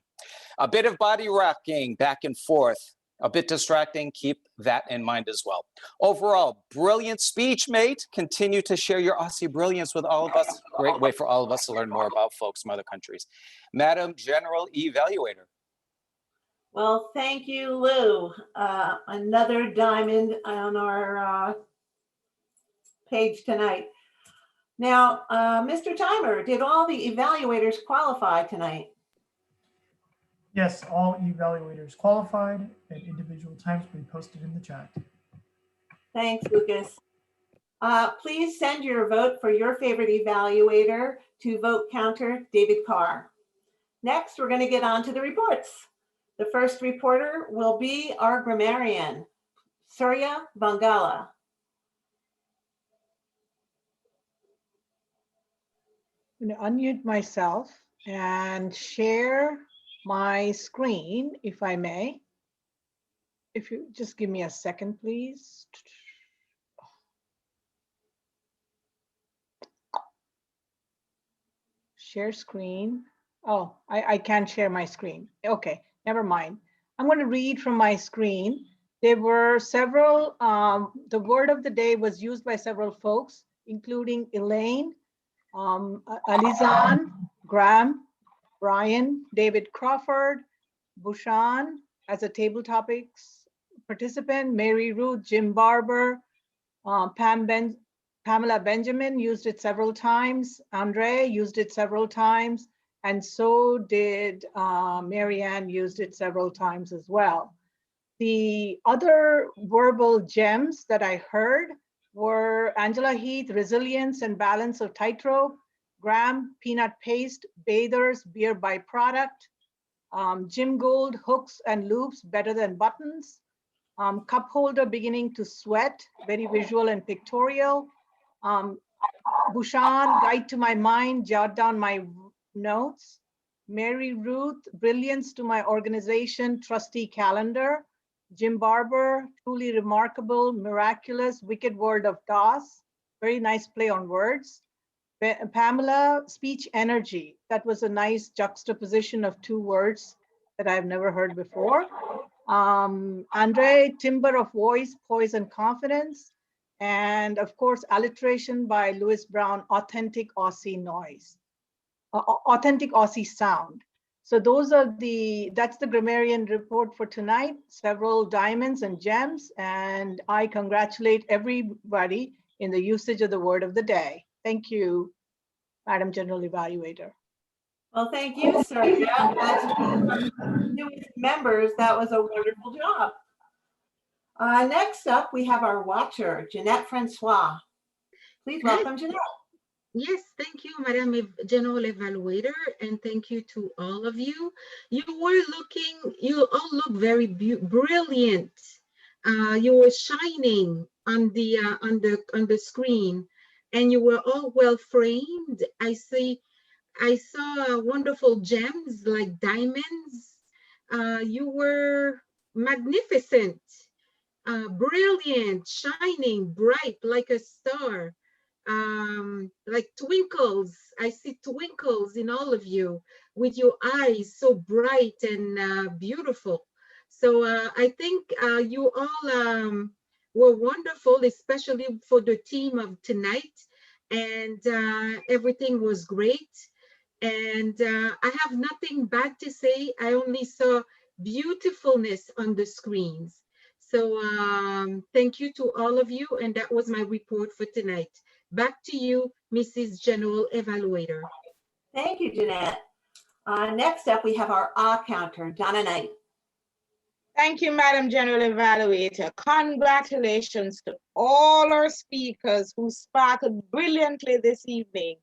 A bit of body rocking back and forth. A bit distracting, keep that in mind as well. Overall, brilliant speech, mate. Continue to share your Aussie brilliance with all of us. Great way for all of us to learn more about folks from other countries. Madam General Evaluator. Well, thank you, Lou. Another diamond on our page tonight. Now, Mr. Timer, did all the evaluators qualify tonight? Yes, all evaluators qualified, and individual times will be posted in the chat. Thanks, Lucas. Please send your vote for your favorite evaluator to vote counter David Carr. Next, we're going to get on to the reports. The first reporter will be our grammarian, Surya Vangala. going to unmute myself and share my screen, if I may. If you just give me a second, please. Share screen. Oh, I can't share my screen. Okay, never mind. I'm going to read from my screen. There were several, the word of the day was used by several folks, including Elaine, Elizanne, Graham, Brian, David Crawford, Bushan as a table topics participant, Mary Ruth, Jim Barber, Pamela Benjamin used it several times, Andre used it several times, and so did Marianne used it several times as well. The other verbal gems that I heard were Angela Heath, resilience and balance of tightrope, Graham, peanut paste, bathers, beer byproduct, Jim Gould, hooks and loops better than buttons, cup holder beginning to sweat, very visual and pictorial, Bushan, guide to my mind, jot down my notes, Mary Ruth, brilliance to my organization, trustee calendar, Jim Barber, truly remarkable, miraculous, wicked world of DOS, very nice play on words. Pamela, speech energy. That was a nice juxtaposition of two words that I've never heard before. Andre, timbre of voice, poise and confidence. And of course, alliteration by Lewis Brown, authentic Aussie noise, authentic Aussie sound. So those are that's the grammarian report for tonight, several diamonds and gems, and I congratulate everybody in the usage of the word of the day. Thank you, Madam General Evaluator. Well, thank you, Surya. As newest members, that was a wonderful job. Next up, we have our watcher, Jeanette Francois. Please welcome Jeanette. Yes, thank you, Madam General Evaluator, and thank you to all of you. You all look very brilliant. You were shining on the screen, and you were all well framed. I saw wonderful gems like diamonds. You were magnificent, brilliant, shining, bright like a star. Like twinkles. I see twinkles in all of you with your eyes so bright and beautiful. So I think you all were wonderful, especially for the team of tonight. And everything was great. And I have nothing bad to say. I only saw beautifulness on the screens. So thank you to all of you. And that was my report for tonight. Back to you, Mrs. General Evaluator. Thank you, Jeanette. Next up, we have our counter, Donna Knight. Thank you, Madam General Evaluator. Congratulations to all our speakers who sparkled brilliantly this evening.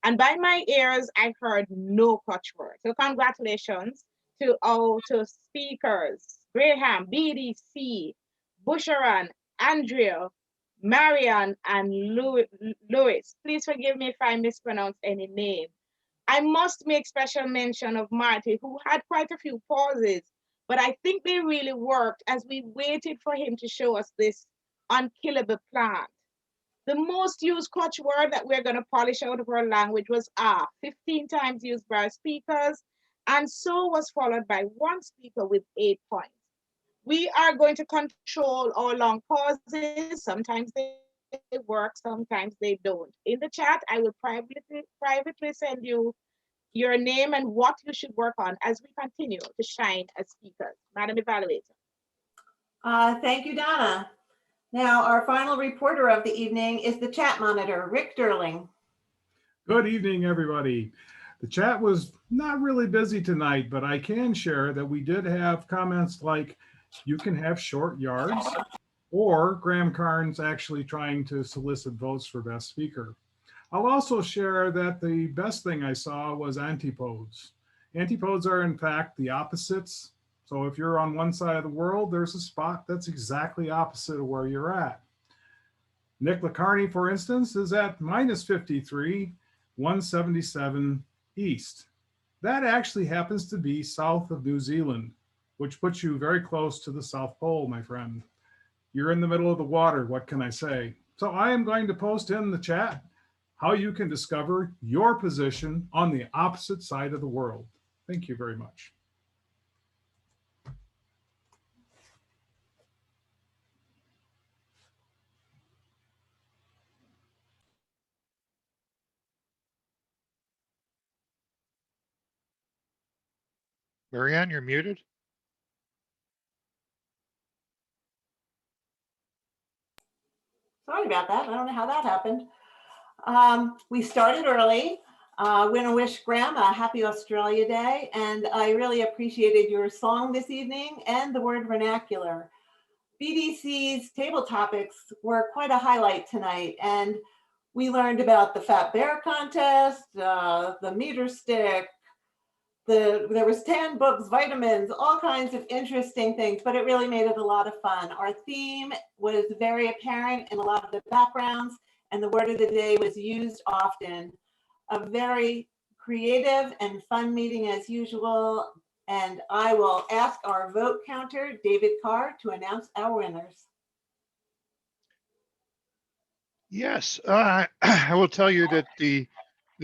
And by my ears, I heard no catchword. So congratulations to all speakers, Graham, BDC, Busharan, Andrea, Marianne, and Louis. Please forgive me if I mispronounce any name. I must make special mention of Marty, who had quite a few pauses, but I think they really worked as we waited for him to show us this unkillable plant. The most used catchword that we're going to polish out of our language was 15 times used by our speakers, and so was followed by one speaker with 8 points. We are going to control our long pauses. Sometimes they work, sometimes they don't. In the chat, I will privately send you your name and what you should work on as we continue to shine as speakers. Madam Evaluator. Thank you, Donna. Now, our final reporter of the evening is the chat monitor, Rick Durling. Good evening, everybody. The chat was not really busy tonight, but I can share that we did have comments like, you can have short yards, or Graham Cairns actually trying to solicit votes for best speaker. I'll also share that the best thing I saw was antipodes. Antipodes are in fact the opposites. So if you're on one side of the world, there's a spot that's exactly opposite of where you're at. Nick LaCarney, for instance, is at -53, 177 east. That actually happens to be south of New Zealand, which puts you very close to the South Pole, my friend. You're in the middle of the water, what can I say? So I am going to post in the chat how you can discover your position on the opposite side of the world. Thank you very much. Marianne, you're muted. Sorry about that. I don't know how that happened. We started early. We're going to wish Graham a happy Australia Day. And I really appreciated your song this evening and the word vernacular. BDC's table topics were quite a highlight tonight. And we learned about the Fat Bear contest, the meter stick, there was 10 books, vitamins, all kinds of interesting things, but it really made it a lot of fun. Our theme was very apparent in a lot of the backgrounds, and the word of the day was used often. A very creative and fun meeting as usual, and I will ask our vote counter, David Carr, to announce our winners. Yes, I will tell you that the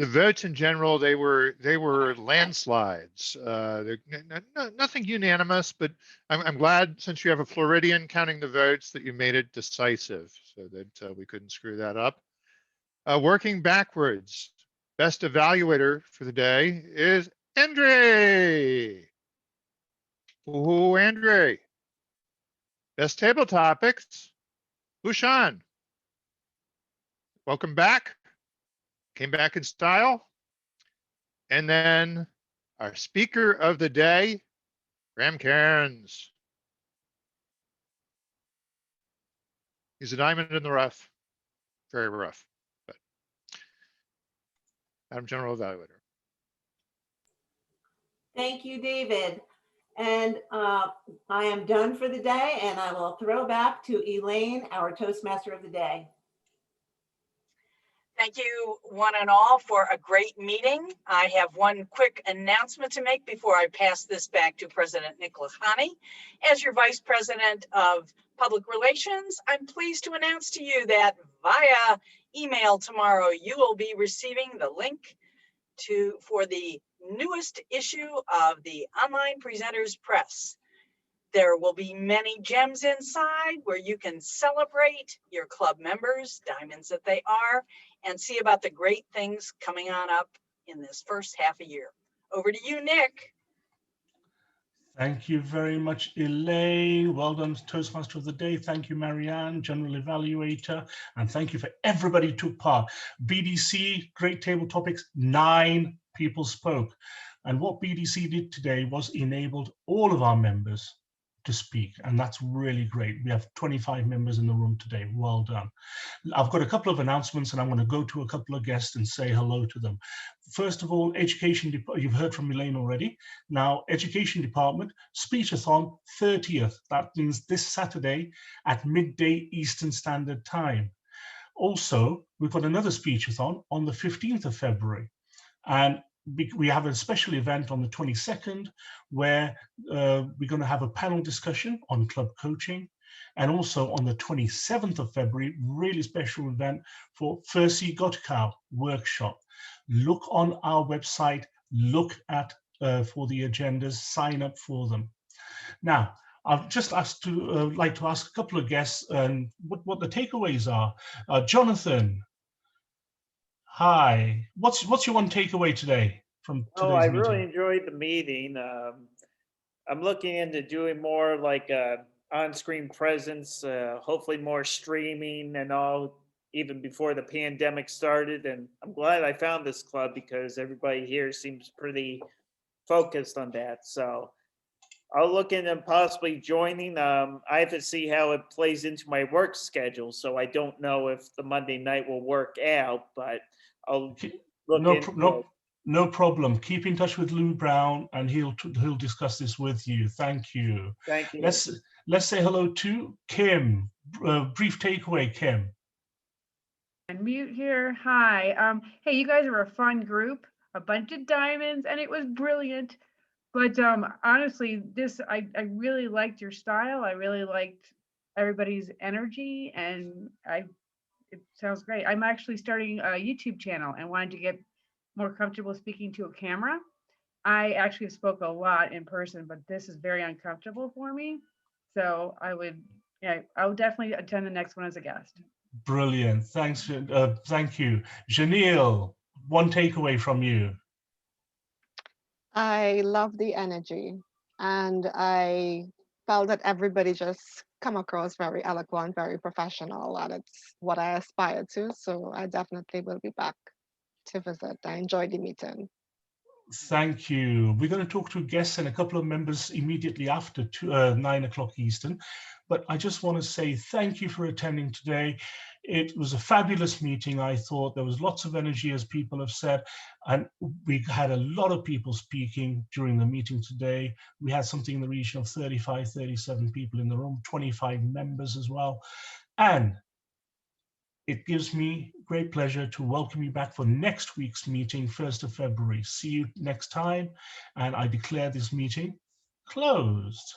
votes in general, they were landslides. Nothing unanimous, but I'm glad, since you have a Floridian counting the votes, that you made it decisive so that we couldn't screw that up. Working backwards, best evaluator for the day is Andre. Ooh, Andre. Best table topics, Bhushan. Welcome back. Came back in style. And then our speaker of the day, Graham Cairns. He's a diamond in the rough, very rough, but Madam General Evaluator. Thank you, David. And I am done for the day, and I will throw back to Elaine, our Toastmaster of the day. Thank you, one and all, for a great meeting. I have one quick announcement to make before I pass this back to President Nicholas Hani. As your Vice President of Public Relations, I'm pleased to announce to you that via email tomorrow, you will be receiving the link for the newest issue of the Online Presenters Press. There will be many gems inside where you can celebrate your club members, diamonds that they are, and see about the great things coming on up in this first half a year. Over to you, Nick. Thank you very much, Elaine. Well done, Toastmaster of the Day. Thank you, Marianne, General Evaluator. And thank you for everybody who took part. BDC, great table topics, 9 people spoke. And what BDC did today was enabled all of our members to speak, and that's really great. We have 25 members in the room today. Well done. I've got a couple of announcements, and I'm going to go to a couple of guests and say hello to them. First of all, Education, you've heard from Elaine already. Now, Education Department, Speechathon 30th. That means this Saturday at midday Eastern Standard Time. Also, we've got another Speechathon on the 15th of February. And we have a special event on the 22nd where we're going to have a panel discussion on club coaching. And also on the 27th of February, really special event for Fursi Gotkau workshop. Look on our website, look at for the agendas, sign up for them. Now, I've just asked to like to ask a couple of guests what the takeaways are. Jonathan. Hi, what's your one takeaway today from today's I meeting? really enjoyed the meeting. I'm looking into doing more like on-screen presence, hopefully more streaming and all, even before the pandemic started. And I'm glad I found this club because everybody here seems pretty focused on that. So I'll look into possibly joining. I have to see how it plays into my work schedule. So I don't know if the Monday night will work out, but I'll look no problem. Keep in touch with Lou Brown, and he'll discuss this with you. Thank you. Thank you. Let's say hello to Kim. Brief takeaway, Kim. Mute here. Hi. Hey, you guys are a fun group, a bunch of diamonds, and it was brilliant. But honestly, I really liked your style. I really liked everybody's energy, and it sounds great. I'm actually starting a YouTube channel and wanted to get more comfortable speaking to a camera. I actually spoke a lot in person, but this is very uncomfortable for me. So I'll definitely attend the next one as a guest. Brilliant. Thanks. Thank you. Janelle, one takeaway from you. I love the energy, and I felt that everybody just come across very eloquent, very professional, and it's what I aspire to. So I definitely will be back to visit. I enjoyed the meeting. Thank you. We're going to talk to guests and a couple of members immediately after 9 o'clock Eastern. But I just want to say thank you for attending today. It was a fabulous meeting, I thought. There was lots of energy, as people have said, and we had a lot of people speaking during the meeting today. We had something in the region of 35, 37 people in the room, 25 members as well. And it gives me great pleasure to welcome you back for next week's meeting, 1st of February. See you next time, and I declare this meeting closed.